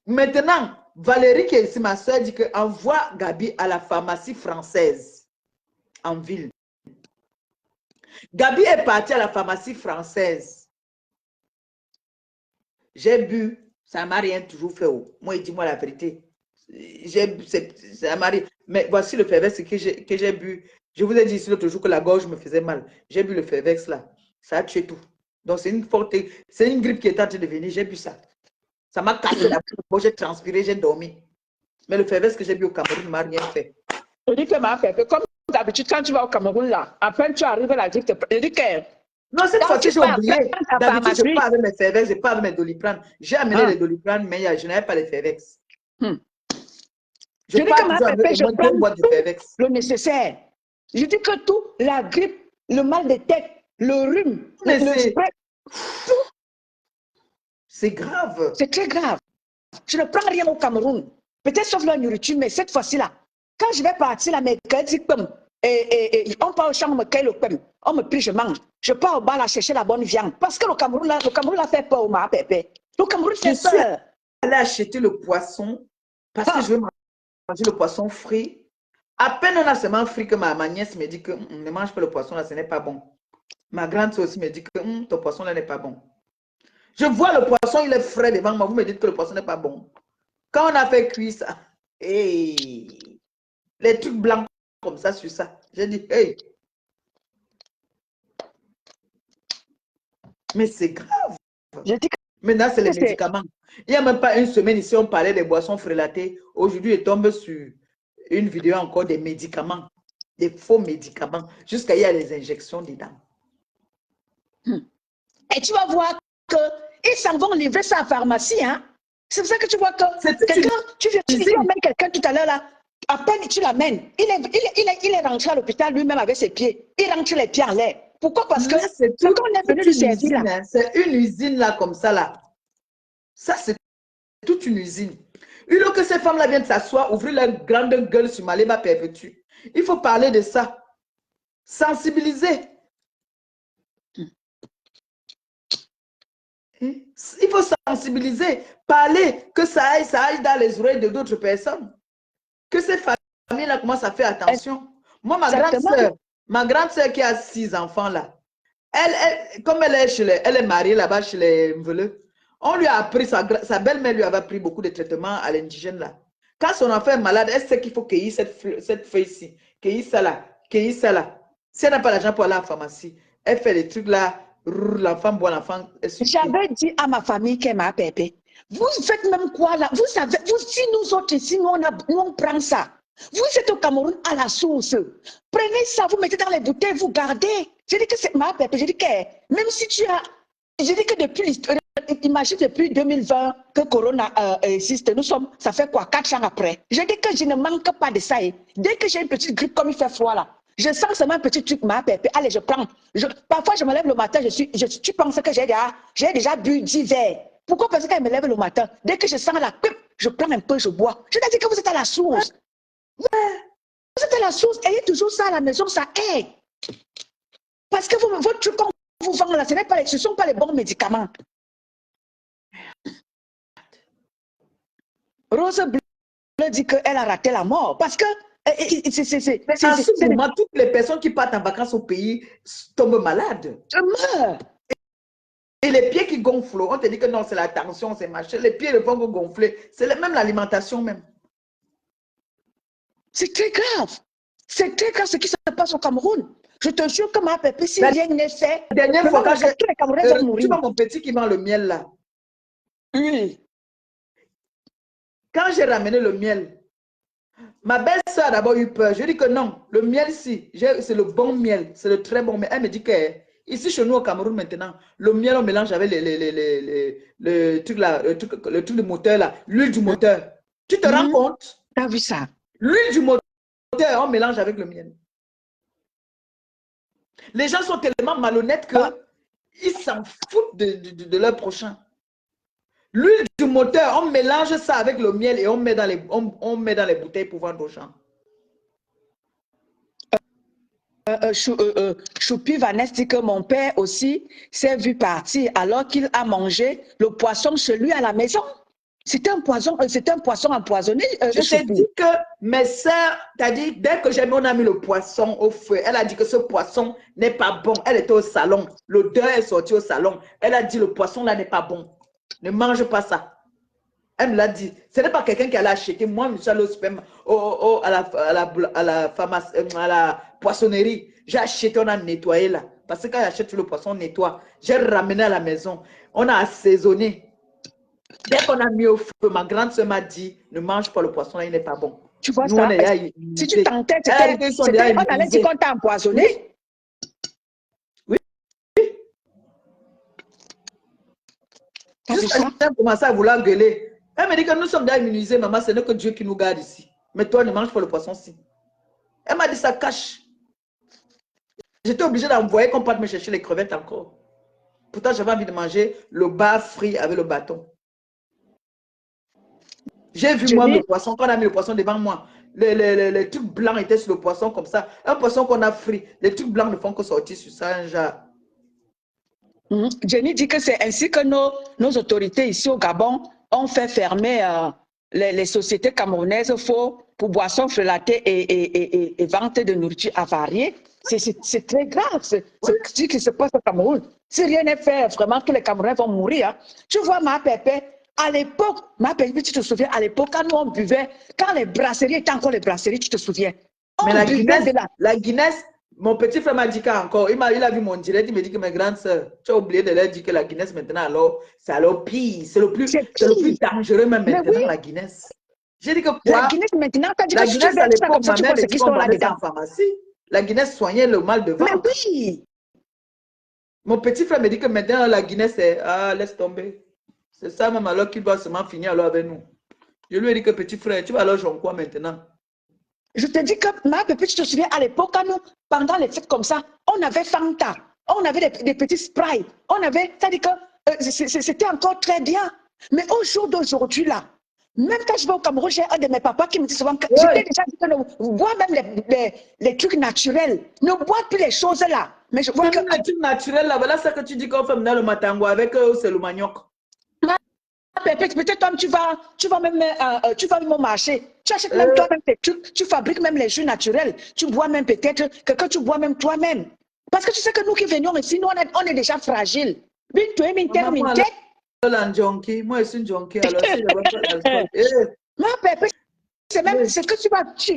Maintenant, Valérie, qui est ici, ma soeur, dit que envoie Gabi à la pharmacie française en ville. Gabi est partie à la pharmacie française. J'ai bu, ça ne m'a rien toujours fait. Moi, dis-moi la vérité. Ça m'a rien. Mais voici le Fervex que j'ai bu. Je vous ai dit ici l'autre jour que la gorge me faisait mal. J'ai bu le Fervex là. Ça a tué tout. Donc, c'est une grippe qui est en train de venir. J'ai bu ça. Ça m'a cassé la peau. J'ai transpiré, j'ai dormi. Mais le Fervex que j'ai bu au Cameroun ne m'a rien fait. Je dis que ma Pépé, comme d'habitude, quand tu vas au Cameroun là, après tu arrives à la grippe, je dis que. Non, cette fois-ci, j'ai oublié. D'habitude, je pars avec mes Fervex, je pars avec mes Doliprane. J'ai amené les Doliprane, mais je n'avais pas les Fervex. Je dis que ma Pépé, je prends le nécessaire. Je dis que tout, la grippe, le mal de tête, le rhume, c'est grave. C'est très grave. Je ne prends rien au Cameroun. Peut-être sauf la nourriture, mais cette fois-ci là, quand je vais partir là, mes gars disent on part au champ, on me cueille le pem, on me prie, je mange. Je pars au bar là chercher la bonne viande. Parce que le Cameroun là fait peur au ma Pépé. Le Cameroun fait peur. Je suis allée acheter le poisson parce que je veux manger le poisson frit. À peine on a seulement frit que ma nièce me dit que ne mange pas le poisson là, ce n'est pas bon. Ma grande soeur aussi me dit que ton poisson là n'est pas bon. Je vois le poisson, il est frais devant moi. Vous me dites que le poisson n'est pas bon. Quand on a fait cuire ça, les trucs blancs comme ça sur ça, j'ai dit, hey. Mais c'est grave. Maintenant, c'est les médicaments. Il n'y a même pas une semaine ici, on parlait des boissons frélatées. Aujourd'hui, je tombe sur une vidéo encore des médicaments, des faux médicaments. Jusqu'à il y a les injections dedans. Et tu vas voir qu'ils s'en vont livrer ça à la pharmacie. Hein? C'est pour ça que tu vois que quelqu'un, tu viens amener quelqu'un tout à l'heure là, à peine tu l'amènes, il est rentré à l'hôpital lui-même avec ses pieds. Il rentre les pieds en l'air. Pourquoi? Parce que c'est quand on est venu lui servir là. Hein, c'est une usine là comme ça là. Ça c'est toute une usine. Une fois que ces femmes-là viennent s'asseoir, ouvrir leur grande gueule sur Maléba perpétue. Il faut parler de ça. Sensibiliser. Il faut sensibiliser, parler, que ça aille dans les oreilles de d'autres personnes. Que ces familles-là commencent à faire attention. Moi, ma grande sœur qui a 6 enfants là, comme elle est mariée là-bas chez les Mveleux, on lui a appris, sa belle-mère lui avait pris beaucoup de traitements à l'indigène là. Quand son enfant est malade, elle sait qu'il faut cueillir cette feuille-ci, cueillir ça là, cueillir ça là. Si elle n'a pas l'argent pour aller à la pharmacie, elle fait les trucs là, l'enfant boit, l'enfant. J'avais dit à ma famille qu'elle m'a pépé. Vous faites même quoi là? Vous savez, si nous autres ici, nous on prend ça. Vous êtes au Cameroun à la source. Prenez ça, vous mettez dans les bouteilles, vous gardez. Je dis que c'est ma pépé. Je dis que même si tu as. Je dis que depuis l'histoire. Imagine depuis 2020 que Corona existe. Ça fait quoi? 4 ans après. Je dis que je ne manque pas de ça. Dès que j'ai une petite grippe comme il fait froid là, je sens seulement un petit truc, ma pépé. Allez, je prends. Parfois, je me lève le matin, tu penses que j'ai déjà bu 10 verres. Pourquoi? Parce qu'elle me lève le matin. Dès que je sens la pipe, je prends un peu, je bois. Je t'ai dit que vous êtes à la source. Ouais. Vous êtes à la source. Ayez toujours ça à la maison, ça aide. Parce que votre truc qu'on vous vend là, ce ne sont pas les bons médicaments. Rose Bleu dit qu'elle a raté la mort. Parce que moment, toutes les personnes qui partent en vacances au pays tombent malades. Je meurs. Et les pieds qui gonflent, on te dit que non, c'est la tension, c'est machin. Les pieds ne vont que gonfler. C'est même l'alimentation même. C'est très grave. C'est très grave ce qui se passe au Cameroun. Je te jure que ma pépé, si rien n'est fait, la dernière fois, quand tu vois mon petit qui vend le miel là. Oui. Quand j'ai ramené le miel, ma belle-sœur a d'abord eu peur. Je lui ai dit que non, le miel, si, c'est le bon miel, c'est le très bon miel. Elle me dit que ici, chez nous au Cameroun maintenant, le miel, on mélange avec le truc du moteur là, l'huile du moteur. Tu te rends compte? Tu as vu ça? L'huile du moteur, on mélange avec le miel. Les gens sont tellement malhonnêtes qu'ils s'en foutent de leur prochain. L'huile du moteur, on mélange ça avec le miel et on met dans les bouteilles pour vendre aux gens. Choupi Vanessa dit que mon père aussi s'est vu partir alors qu'il a mangé le poisson chez lui à la maison. C'était un poisson empoisonné. Je t'ai dit que mes sœurs, t'as dit, dès que on a mis le poisson au feu, elle a dit que ce poisson n'est pas bon. Elle était au salon. L'odeur est sortie au salon. Elle a dit, le poisson là n'est pas bon. Ne mange pas ça. Elle me l'a dit. Ce n'est pas quelqu'un qui allait acheter. Moi, je suis allée au supermarché, à la poissonnerie. J'ai acheté, on a nettoyé là. Parce que quand j'achète le poisson, on nettoie. J'ai ramené à la maison. On a assaisonné. Dès qu'on a mis au feu, ma grande soeur m'a dit, ne mange pas le poisson là, il n'est pas bon. Tu vois ça? Si tu t'entêtes, on allait dire qu'on t'a empoisonné. Oui. Juste quand elle a commencé à vouloir gueuler. Elle me dit que nous sommes déjà immunisés, maman, ce n'est que Dieu qui nous garde ici. Mais toi, ne mange pas le poisson-ci. Elle m'a dit ça cache. J'étais obligée d'envoyer qu'on parte me chercher les crevettes encore. Pourtant, j'avais envie de manger le bar frit avec le bâton. J'ai vu moi le poisson, quand on a mis le poisson devant moi, les trucs blancs étaient sur le poisson comme ça. Un poisson qu'on a frit, les trucs blancs ne font que sortir sur ça, un genre. Jenny dit que c'est ainsi que nos autorités ici au Gabon ont fait fermer les sociétés camerounaises pour boissons frelatées et vente de nourriture avariée. C'est très grave ce qui se passe au Cameroun. Si rien n'est fait, vraiment, tous les Camerounais vont mourir. Hein. Tu vois, ma pépé, à l'époque, ma pépé, tu te souviens, à l'époque, quand nous on buvait, quand les brasseries étaient encore les brasseries, tu te souviens. Mais la Guinness, mon petit frère m'a dit qu'encore, il a vu mon direct, il m'a dit que mes grandes soeurs, tu as oublié de leur dire que la Guinness maintenant, alors, c'est alors pire, c'est le plus dangereux même maintenant, la Guinness. J'ai dit que quoi? La Guinness maintenant, tu as dit que tu Guinness, à l'époque, ma mère me dit qu'on vendait ça en pharmacie. La Guinness soignait le mal de ventre. Mais oui! Mon petit frère me dit que maintenant, la Guinness, c'est... Ah, laisse tomber. C'est ça même alors qu'il doit seulement finir alors avec nous. Je lui ai dit que petit frère, tu vas alors jouer quoi maintenant? Je te dis que ma pépé, tu te souviens à l'époque, quand nous, pendant les fêtes comme ça, on avait Fanta, on avait des petits sprays, on avait, c'est-à-dire que c'était encore très bien. Mais au jour d'aujourd'hui, là, même quand je vais au Cameroun, j'ai un de mes papas qui me dit souvent, je t'ai déjà dit que bois même les trucs naturels, ne bois plus les choses là. Mais je vois que... les trucs naturels là, voilà ça que tu dis qu'on fait dans le matango avec c'est le manioc. Peut-être toi tu vas même au marché, tu achètes même toi-même tes trucs, tu fabriques même les jus naturels, tu bois même peut-être que tu bois même toi-même. Parce que tu sais que nous qui venions ici, nous on est déjà fragiles. Moi je suis une junkie, alors si j'avais pas d'alcool. c'est même ce que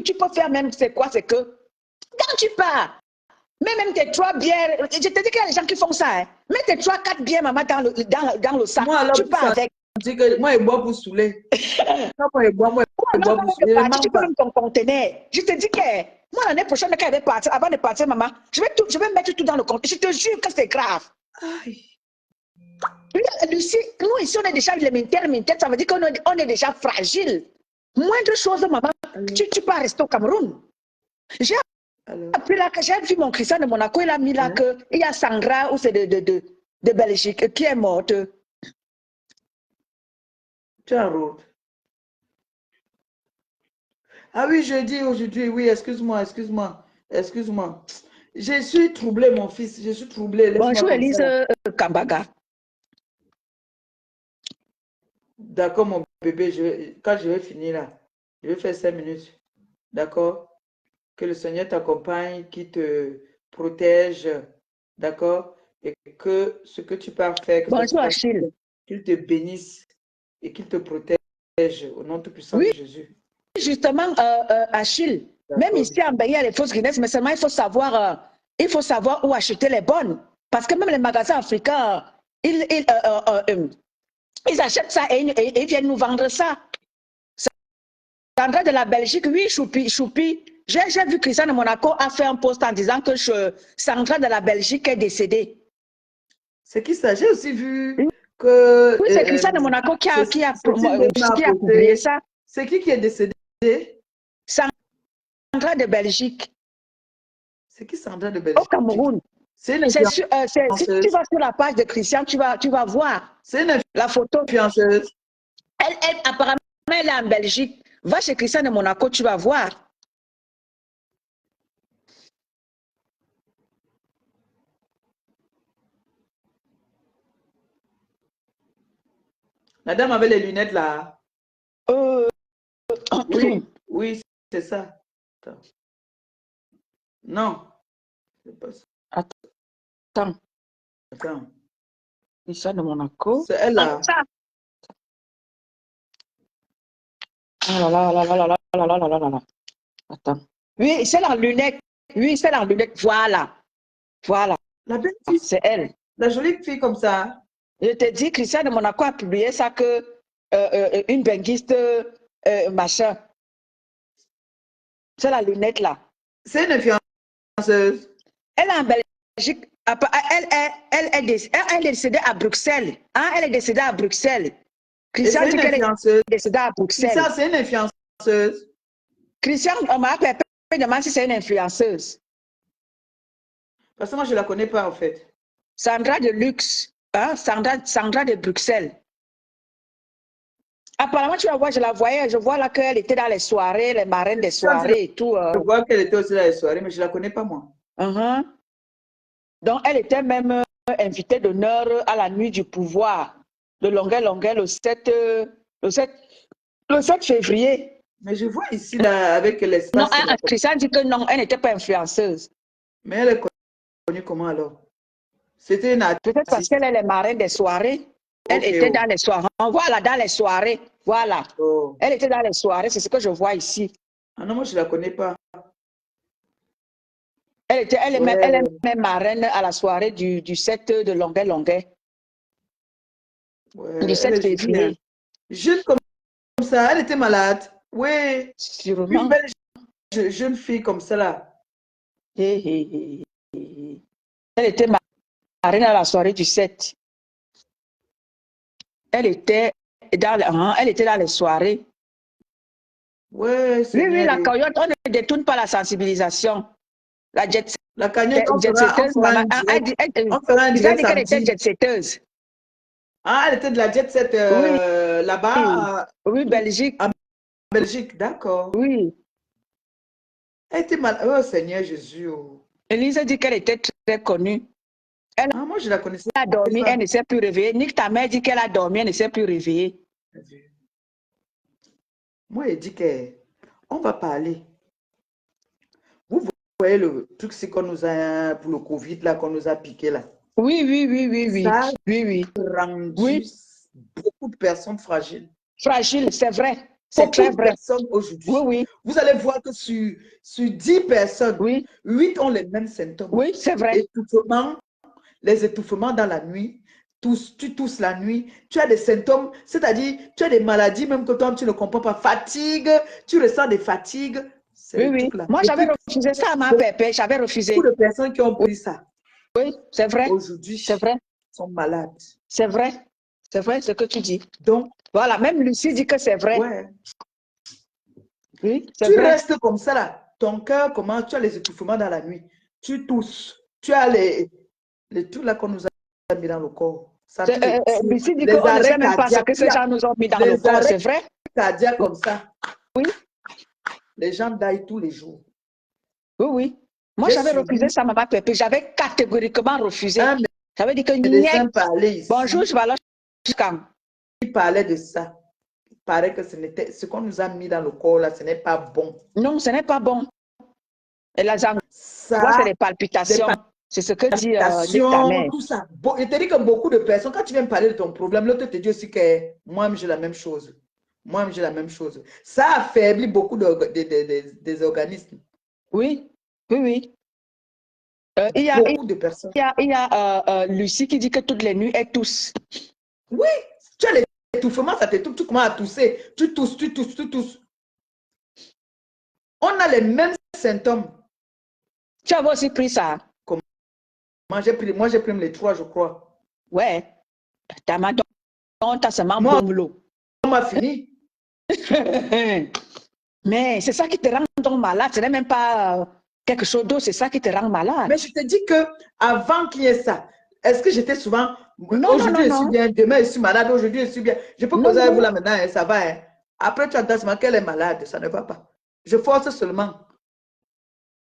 tu peux faire même, c'est quoi? C'est que quand tu pars, même tes 3 bières, je te dis qu'il y a des gens qui font ça, hein. Mets tes 3-4 bières, maman, dans le sac. Moi, alors, tu pars avec. Moi, je bois pour saouler. Moi, je bois pour saouler. Tu peux même ton conteneur. Je te dis que moi, l'année prochaine, quand je vais partir, avant de partir, maman, je vais mettre tout dans le conteneur. Je te jure que c'est grave. Lucie, nous ici, on est déjà élémentaire, ça veut dire qu'on est déjà fragile. Moindre chose, maman, tu peux rester au Cameroun. J'ai appris là que j'ai vu mon Christian de Monaco, il a mis là qu'il y a Sangra, ou c'est de Belgique, qui est morte. Tu as route. Ah oui, je dis aujourd'hui, oui, excuse-moi. Je suis troublé, mon fils, je suis troublé. Bonjour, Elise Kambaga. D'accord, mon bébé, quand je vais finir là, je vais faire 5 minutes. D'accord? Que le Seigneur t'accompagne, qu'il te protège. D'accord? Et que ce que tu pars faire, bonjour, Achille. Qu'il te bénisse et qu'il te protège au nom tout puissant de Jésus. Justement, Achille, même ici en Bénin, il y a les fausses Guinness, mais seulement il faut savoir où acheter les bonnes. Parce que même les magasins africains, ils achètent ça et ils viennent nous vendre ça. Sandra de la Belgique, oui, choupi. J'ai vu Christian de Monaco a fait un post en disant que Sandra de la Belgique est décédée. C'est qui ça? J'ai aussi vu que... Oui, c'est Christian de Monaco qui a publié ça. C'est qui est décédé? Sandra de Belgique. C'est qui Sandra de Belgique? Au Cameroun. Si tu vas sur la page de Christian, tu vas voir. C'est une la photo. Influenceuse. Apparemment, elle est en Belgique. Va chez Christian de Monaco, tu vas voir. La dame avec les lunettes là. Oui, c'est ça. Attends. Non. C'est pas ça. Attends. Christian de Monaco. C'est elle là. Ah là. Attends. Oui, c'est la lunette. Voilà. La belle fille. C'est elle. La jolie fille comme ça. Je te dis, Christian de Monaco a publié ça que une benguiste machin. C'est la lunette là. C'est une influenceuse. Elle est en Belgique. Elle est décédée à Bruxelles. Hein? Elle est décédée à Bruxelles. Christian dit qu'elle est décédée à Bruxelles. Ça, c'est une influenceuse. Christian, on m'a demandé si c'est une influenceuse. Parce que moi, je ne la connais pas en fait. Sandra de Luxe. Hein? Sandra de Bruxelles. Apparemment, tu vas voir, je vois là qu'elle était dans les soirées, les marraines des soirées et tout. Je vois qu'elle était aussi dans les soirées, mais je ne la connais pas moi. Donc, elle était même invitée d'honneur à la nuit du pouvoir de Longueuil le 7 février. Mais je vois ici, là, avec l'espace. Non, Christian dit que non, elle n'était pas influenceuse. Mais elle est connue comment alors? C'était une artiste. Peut-être parce qu'elle est les marraines des soirées. Elle était dans les soirées. Voilà, dans les soirées. Voilà. Elle était dans les soirées, c'est ce que je vois ici. Ah non, moi je ne la connais pas. Elle est même marraine à la soirée du 7 de Longueuil. Du 7 février. Jeune comme ça, elle était malade. Oui. Sûrement. Une belle jeune fille comme ça là. Elle était marraine à la soirée du 7. Elle était elle était dans les soirées. Ouais, Oui, Seigneur. la cagnotte, on ne détourne pas la sensibilisation. La jet La cagnotte, on jet fera setteuse, maman. on fera un Ils ont direct dit qu'elle était samedi. jet setteuse. Ah, elle était de la jet set Oui, là-bas oui, Belgique. en Belgique, d'accord. Oui. Elle était mal. Oh Seigneur Jésus. Oh. Elise dit qu'elle était très connue. Elle Ah, moi, je la connaissais a dormi, pas. elle ne s'est plus réveillée. Nick, ta mère dit qu'elle a dormi, elle ne s'est plus réveillée. Moi, elle dit qu'on va parler. Vous voyez le truc, c'est qu'on nous a, pour le Covid, là, qu'on nous a piqué, là. Oui, oui, oui, oui, oui. Ça a Oui, oui. rendu Oui. beaucoup de personnes fragiles. Fragile, c'est vrai. C'est Beaucoup très de vrai. personnes aujourd'hui. Oui, oui. Vous allez voir que sur 10 personnes, Oui, 8 ont les mêmes symptômes. oui, c'est vrai. Étouffement, les étouffements dans la nuit, tu tousses la nuit, tu as des symptômes, c'est-à-dire tu as des maladies même que toi tu ne comprends pas, fatigue, tu ressens des fatigues, c'est Oui, le oui. truc là. Moi, Et j'avais puis, refusé ça à ma pépé, j'avais refusé. beaucoup de personnes qui ont pris ça Oui, c'est vrai. aujourd'hui C'est vrai. sont malades. C'est vrai. C'est vrai ce que tu dis. Donc, Voilà, même Lucie dit que c'est vrai. ouais, Oui, c'est tu vrai. restes comme ça là, ton cœur commence, tu as les étouffements dans la nuit, tu tousses, tu as les trucs là qu'on nous a mis dans le corps. Lucie dit Les qu'on ne sait arrêts même pas ce cardiaques, que ces gens nous ont mis dans le les corps, arrêts c'est vrai? cardiaques comme ça. Oui, Les gens daillent tous les jours. oui, oui. Moi, J'ai j'avais suivi refusé ça, maman pépé. J'avais catégoriquement refusé. un J'avais dit que médecin niet. parlait ici. Bonjour, je vais aller jusqu'à. Il parlait de ça. Il paraît que ce qu'on nous a mis dans le corps là, ce n'est pas bon. Non, ce n'est pas bon. Et la jambe, c'est Ça, les palpitations. C'est ce que dit Nick, ta palpitations, mère. tout ça. Bon, je te dis que beaucoup de personnes, quand tu viens me parler de ton problème, l'autre te dit aussi que moi-même j'ai la même chose. Moi-même j'ai la même chose. Ça affaiblit beaucoup des organismes. Oui, oui, oui. Il y a, Beaucoup de personnes. il y a Lucie qui dit que toutes les nuits, elle tousse. Oui, tu as l'étouffement, ça t'étouffe, tu commences à tousser. Tu tousses, tu tousses, tu tousses. On a les mêmes symptômes. Tu avais aussi pris ça? Moi, j'ai pris les 3, je crois. Ouais. Ta main, t'as seulement bon boulot. On m'a fini. Mais c'est ça qui te rend donc malade. Ce n'est même pas quelque chose d'autre, c'est ça qui te rend malade. Mais je te dis que avant qu'il y ait ça, est-ce que j'étais souvent... Aujourd'hui, je suis bien, demain, je suis malade, aujourd'hui, je suis bien. Je peux poser avec vous là maintenant, hein, ça va. Hein. Après, tu entends seulement qu'elle est malade, ça ne va pas. Je force seulement.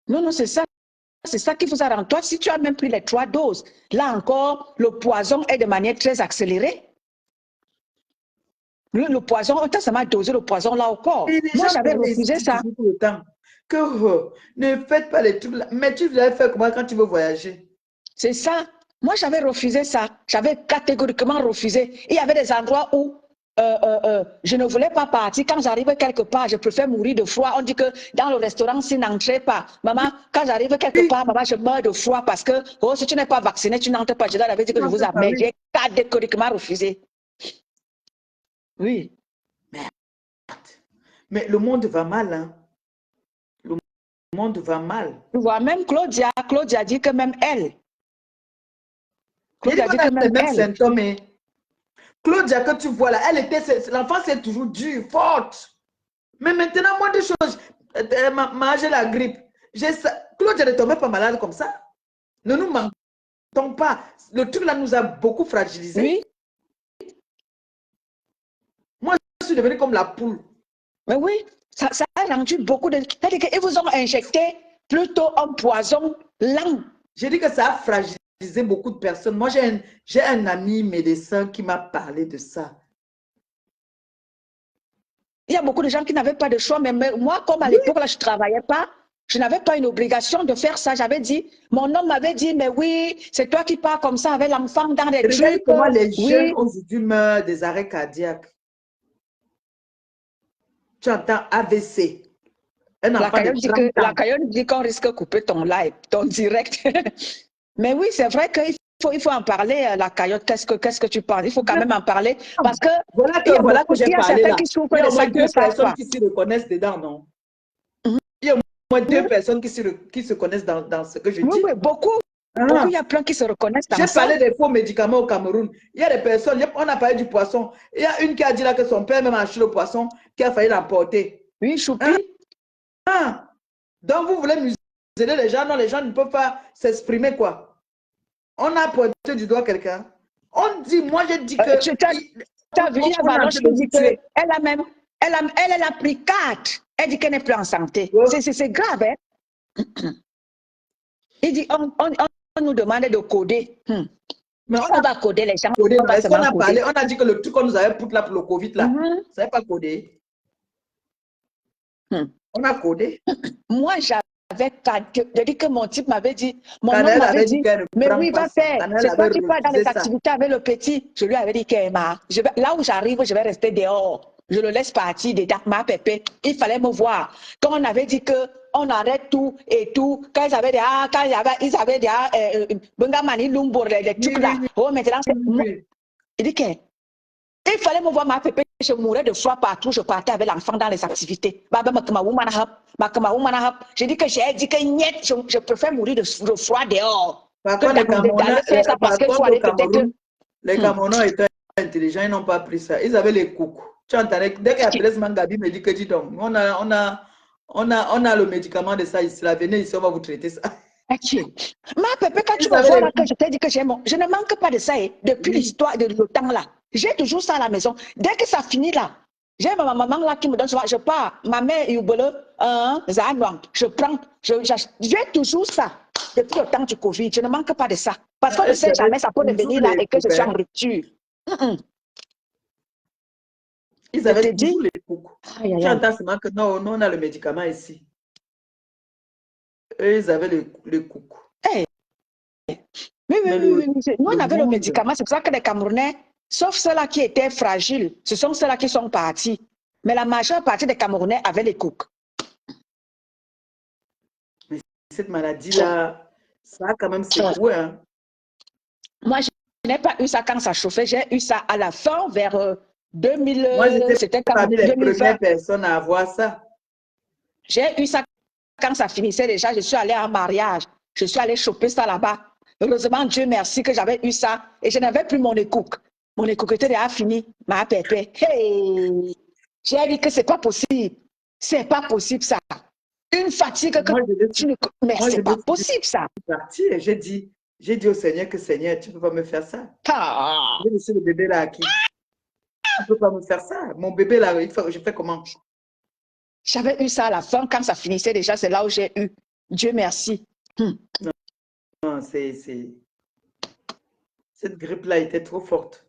Non, non, c'est ça. C'est ça qui vous a rendu. Toi, si tu as même pris les 3 doses, là encore, le poison est de manière très accélérée. Le poison, on t'a seulement dosé le poison là au corps. Moi, j'avais refusé ça. Tout le temps. Que ne faites pas les trucs là. Mais tu dois faire comment quand tu veux voyager? C'est ça. Moi, j'avais refusé ça. J'avais catégoriquement refusé. Il y avait des endroits où je ne voulais pas partir. Quand j'arrive quelque part, je préfère mourir de froid. On dit que dans le restaurant, s'il n'entrait pas. Maman, quand j'arrive quelque part, maman, je meurs de froid parce que si tu n'es pas vacciné, tu n'entres pas. Je leur avais dit que je vous amène. J'ai catégoriquement refusé. Oui. Mais le monde va mal, hein. Le monde va mal. Tu vois, même Claudia dit que même elle. Claudia dit que même les mêmes symptômes. Hein. Claudia, que tu vois là, l'enfance est toujours dure, forte. Mais maintenant, moi, des choses, j'ai la grippe. Claudia ne tombait pas malade comme ça. Ne nous mentons pas. Le truc là nous a beaucoup fragilisés. Oui. Moi, je suis devenue comme la poule. Mais oui, ça a rendu beaucoup de... C'est-à-dire qu'ils vous ont injecté plutôt un poison lent. J'ai dit que ça a fragilisé beaucoup de personnes. Moi, j'ai un ami médecin qui m'a parlé de ça. Il y a beaucoup de gens qui n'avaient pas de choix, mais moi, comme à l'époque, là, je ne travaillais pas, je n'avais pas une obligation de faire ça. J'avais dit, mon homme m'avait dit, mais oui, c'est toi qui pars comme ça avec l'enfant dans des trucs. Regarde comment les jeunes aujourd'hui meurent des arrêts cardiaques. Tu entends AVC. La Caillonne dit qu'on risque de couper ton live, ton direct. Mais oui, c'est vrai qu'il faut en parler, la Caillonne. Qu'est-ce que tu parles? Il faut quand même en parler. Parce que voilà que j'ai parlé là. Il y a au moins 2 personnes qui s'y reconnaissent dedans, non? Il y a au moins 2 personnes qui se connaissent dans ce que je dis. Oui, beaucoup. Beaucoup, il y a plein qui se reconnaissent dans J'ai ça. parlé des faux médicaments au Cameroun. Il y a des personnes, on a parlé du poisson. Il y a une qui a dit là que son père même a acheté le poisson, qui a failli l'emporter. Oui, choupi. Donc vous voulez museler les gens? Non, les gens ne peuvent pas s'exprimer quoi. On a pointé du doigt quelqu'un. On dit, moi j'ai dit que... Tu as vu, il y a Valoche qui dit qu'elle a même, elle a pris 4. Elle dit qu'elle n'est plus en santé. Ouais. C'est grave, hein? Il dit, on nous demandait de coder. Mais on va coder les gens. Est-ce qu'on a parlé? On a dit que le truc qu'on nous avait pris là pour le Covid, là, ça n'est pas codé. On a codé. Moi, j'avais dit que mon type m'avait dit, mon homme m'avait dit, mais oui, va faire. C'est toi qui pars dans les activités avec le petit. Je lui avais dit qu'elle m'a. Là où j'arrive, je vais rester dehors. Je le laisse partir des ma pépé. Il fallait me voir. Quand on avait dit que on arrête tout et tout, quand ils avaient dit, Bengamani Lumbour, les trucs là. Oh, maintenant, il dit que il fallait me voir ma pépé. Je mourais de froid partout. Je partais avec l'enfant dans les activités. J'ai dit que je préfère mourir de froid dehors. Par contre, les Camerounais étaient intelligents, ils n'ont pas pris ça. Ils avaient les coucous. Tu entendais, dès qu'Appelez Mangabi me dit que dis donc, on a le médicament de ça ici. Là, venez ici, on va vous traiter ça. Ma pépé, quand tu vas voir là, que je t'ai dit que j'ai mon... Je ne manque pas de ça. Depuis l'histoire de le temps là. J'ai toujours ça à la maison. Dès que ça finit là, j'ai ma maman là qui me donne souvent, je pars, ma mère je prends, j'ai toujours ça. Depuis le temps du Covid, je ne manque pas de ça. Parce qu'on ne sait jamais, ça peut revenir là et que je suis en rupture. Ils avaient toujours les coucous. Tu entends seulement que non, on a le médicament ici. Eux, ils avaient les coucous. Oui. Nous, on avait le médicament. C'est pour ça que les Camerounais, sauf ceux-là qui étaient fragiles, ce sont ceux-là qui sont partis. Mais la majeure partie des Camerounais avaient les coucs. Mais cette maladie-là, ça a quand même secoué. Hein? Moi, je n'ai pas eu ça quand ça chauffait. J'ai eu ça à la fin, vers 2000. Moi, j'étais parmi les premières personnes à avoir ça. J'ai eu ça quand ça finissait déjà. Je suis allée en mariage. Je suis allée choper ça là-bas. Heureusement, Dieu merci que j'avais eu ça et je n'avais plus mon écouk. Mon écouk était déjà fini. Ma pépé. Hey! J'ai dit que c'est pas possible. C'est pas possible ça. Une fatigue que mais c'est pas possible ça. J'ai dit au Seigneur que Seigneur, tu ne peux pas me faire ça. J'ai laissé le bébé là à qui? Tu ne peux pas me faire ça. Mon bébé là, je fais comment? J'avais eu ça à la fin quand ça finissait déjà. C'est là où j'ai eu. Dieu merci. Non, cette grippe-là était trop forte.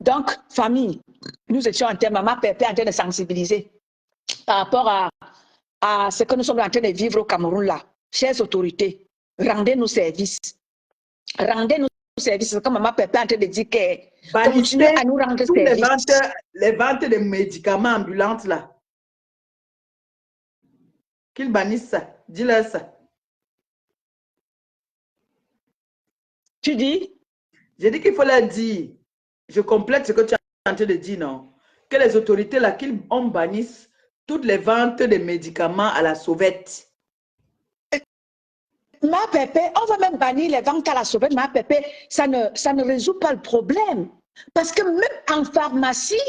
Donc, famille, nous étions en train, maman Pépé en train de sensibiliser par rapport à ce que nous sommes en train de vivre au Cameroun là. Chères autorités, rendez-nous service. Rendez-nous service. Comme maman Pépé en train de dire que continuez à nous rendre service. Les ventes de médicaments ambulantes là. Qu'ils bannissent ça. Dis-leur ça. Tu dis? J'ai dit qu'il faut leur dire. Je complète ce que tu es en train de dire, non? Que les autorités là, qu'ils bannissent toutes les ventes de médicaments à la sauvette. Ma pépé, on va même bannir les ventes à la sauvette, ma pépé, ça ne résout pas le problème. Parce que même en pharmacie,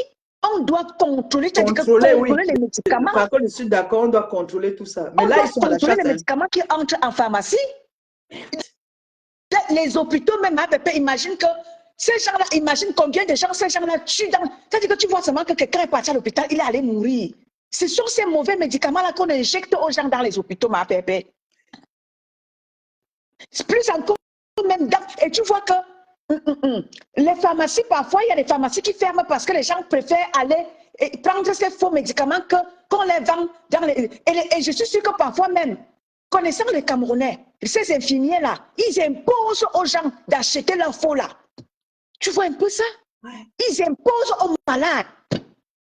on doit contrôler, les médicaments. Par contre, je suis d'accord, on doit contrôler tout ça. Mais là, ils sont à la chasse. Les médicaments qui entrent en pharmacie. Les hôpitaux, même, ma pépé, imagine que ces gens-là, imagine combien de gens ces gens-là tuent dans... C'est-à-dire que tu vois seulement que quelqu'un est parti à l'hôpital, il est allé mourir. Ce sont ces mauvais médicaments-là qu'on injecte aux gens dans les hôpitaux, ma pépé. Plus encore, même dans... Et tu vois que les pharmacies, parfois, il y a des pharmacies qui ferment parce que les gens préfèrent aller et prendre ces faux médicaments qu'on les vend dans les... Et je suis sûre que parfois même, connaissant les Camerounais, ces infirmiers-là, ils imposent aux gens d'acheter leurs faux-là. Tu vois un peu ça? Ils imposent aux malades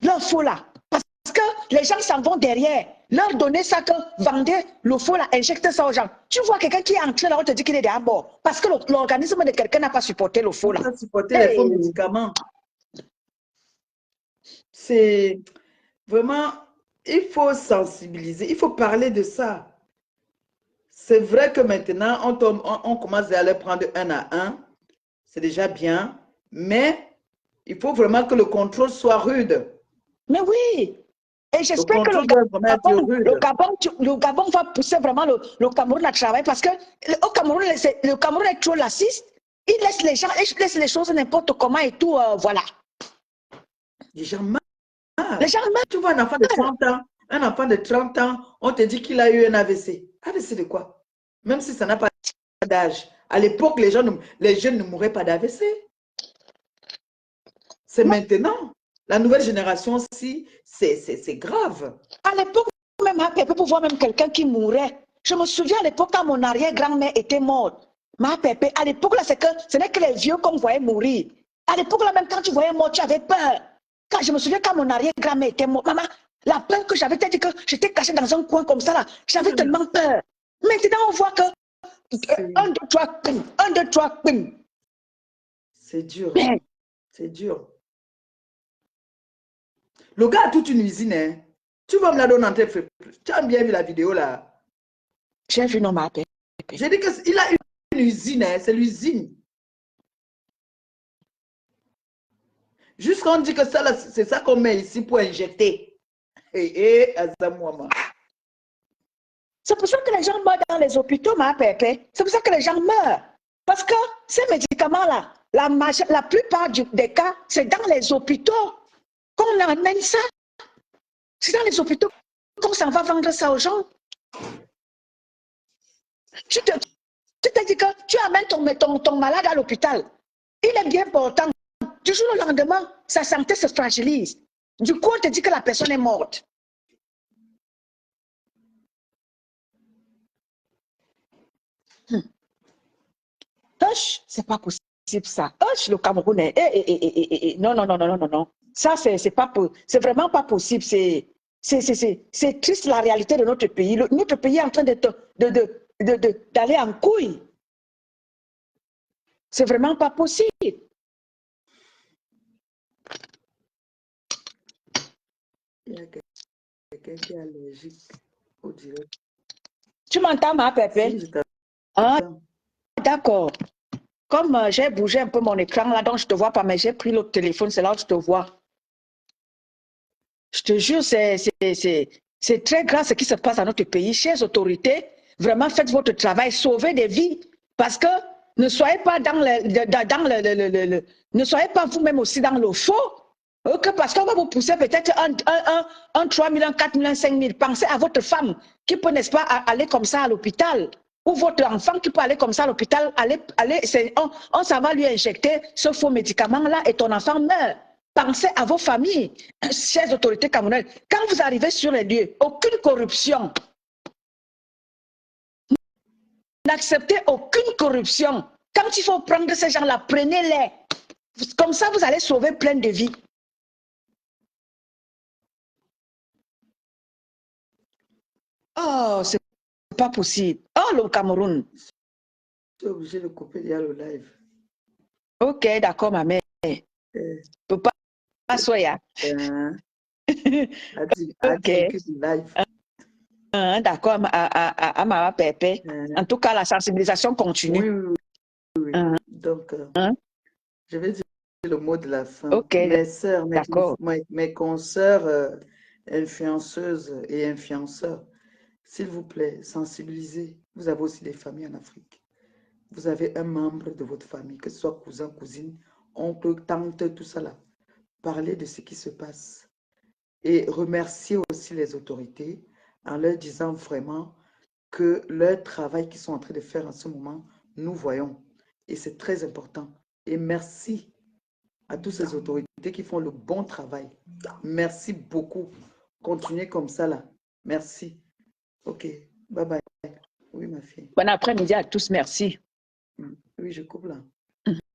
leurs faux-là. Parce que les gens s'en vont derrière. Leur donner ça que vendez le faux-là, injectez ça aux gens. Tu vois quelqu'un qui est entré là, on te dit qu'il est à bord. Parce que l'organisme de quelqu'un n'a pas supporté le faux-là. Il n'a pas supporté les faux médicaments. C'est vraiment... Il faut sensibiliser. Il faut parler de ça. C'est vrai que maintenant, on commence à les prendre un à un. C'est déjà bien. Mais il faut vraiment que le contrôle soit rude. Mais oui. Et Le j'espère que contrôle doit vraiment être rude. Le Gabon va pousser vraiment le Cameroun à travailler parce que au Cameroun, le Cameroun est trop lassiste. Il laisse les gens, il laisse les choses n'importe comment et tout, voilà. Les gens meurent. Les gens meurent. Tu vois un enfant de 30 ans, un enfant de 30 ans, on te dit qu'il a eu un AVC. AVC de quoi? Même si ça n'a pas d'âge. À l'époque, les jeunes ne mouraient pas d'AVC. C'est maintenant. La nouvelle génération aussi, c'est grave. À l'époque, même ma pépé, pour voir même quelqu'un qui mourait. Je me souviens à l'époque quand mon arrière-grand-mère était morte. Ma pépé, à l'époque, là, ce n'est que les vieux qu'on voyait mourir. À l'époque, là, même quand tu voyais mort, tu avais peur. Quand je me souviens quand mon arrière-grand-mère était morte, maman, la peur que j'avais, dit que j'étais cachée dans un coin comme ça, là, j'avais tellement peur. Maintenant, on voit que 1, 2, 3, 1, 2, 3, c'est dur. C'est dur. Le gars a toute une usine. Hein. Tu vas me la donner en tête. Tu as bien vu la vidéo là? J'ai vu non, ma pépé. J'ai dit qu'il a une usine. Hein. C'est l'usine. Juste qu'on dit que ça, c'est ça qu'on met ici pour injecter. Azamouama. C'est pour ça que les gens meurent dans les hôpitaux, ma pépé. C'est pour ça que les gens meurent. Parce que ces médicaments-là, la plupart des cas, c'est dans les hôpitaux qu'on amène ça. C'est dans les hôpitaux qu'on s'en va vendre ça aux gens. Tu te dis que tu amènes ton malade à l'hôpital. Il est bien portant. Du jour au lendemain, sa santé se fragilise. Du coup, on te dit que la personne est morte. C'est pas possible ça. Le Cameroun est... Non, non, non, non, non, non. Ça, c'est vraiment pas possible. C'est triste la réalité de notre pays. Notre pays est en train d'aller en couille. C'est vraiment pas possible. Il y a quelqu'un qui est allergique au direct. Tu m'entends, ma pépé? Si, ah, d'accord. Comme j'ai bougé un peu mon écran là, donc je te vois pas, mais j'ai pris l'autre téléphone, c'est là où je te vois. Je te jure, c'est très grave ce qui se passe dans notre pays. Chères autorités, vraiment faites votre travail, sauvez des vies. Parce que ne soyez pas ne soyez pas vous-même aussi dans le faux. Parce qu'on va vous pousser peut-être un 3 000, un 4 000, un 5 000. Pensez à votre femme qui peut, n'est-ce pas, aller comme ça à l'hôpital. Ou votre enfant qui peut aller comme ça à l'hôpital. On s'en va lui injecter ce faux médicament-là et ton enfant meurt. Pensez à vos familles, chères autorités camerounaises. Quand vous arrivez sur les lieux, aucune corruption. N'acceptez aucune corruption. Quand il faut prendre ces gens-là, prenez-les. Comme ça, vous allez sauver plein de vies. Oh, c'est pas possible. Oh, le Cameroun. Tu es obligé de couper le live. Ok, d'accord, ma mère. Je peux pas soya. Ok. D'accord, à ma pépé. En tout cas, la sensibilisation continue. Oui. Donc, je vais dire le mot de la fin. Ok, mes sœurs, mes consoeurs influenceuses et influenceurs, s'il vous plaît, sensibilisez. Vous avez aussi des familles en Afrique. Vous avez un membre de votre famille, que ce soit cousin, cousine, oncle, tante, tout ça là. Parlez de ce qui se passe. Et remerciez aussi les autorités en leur disant vraiment que leur travail qu'ils sont en train de faire en ce moment, nous voyons. Et c'est très important. Et merci à toutes ces autorités qui font le bon travail. Merci beaucoup. Continuez comme ça là. Merci. Ok. Bye bye. Oui, ma fille. Bon après-midi à tous. Merci. Oui, je coupe là.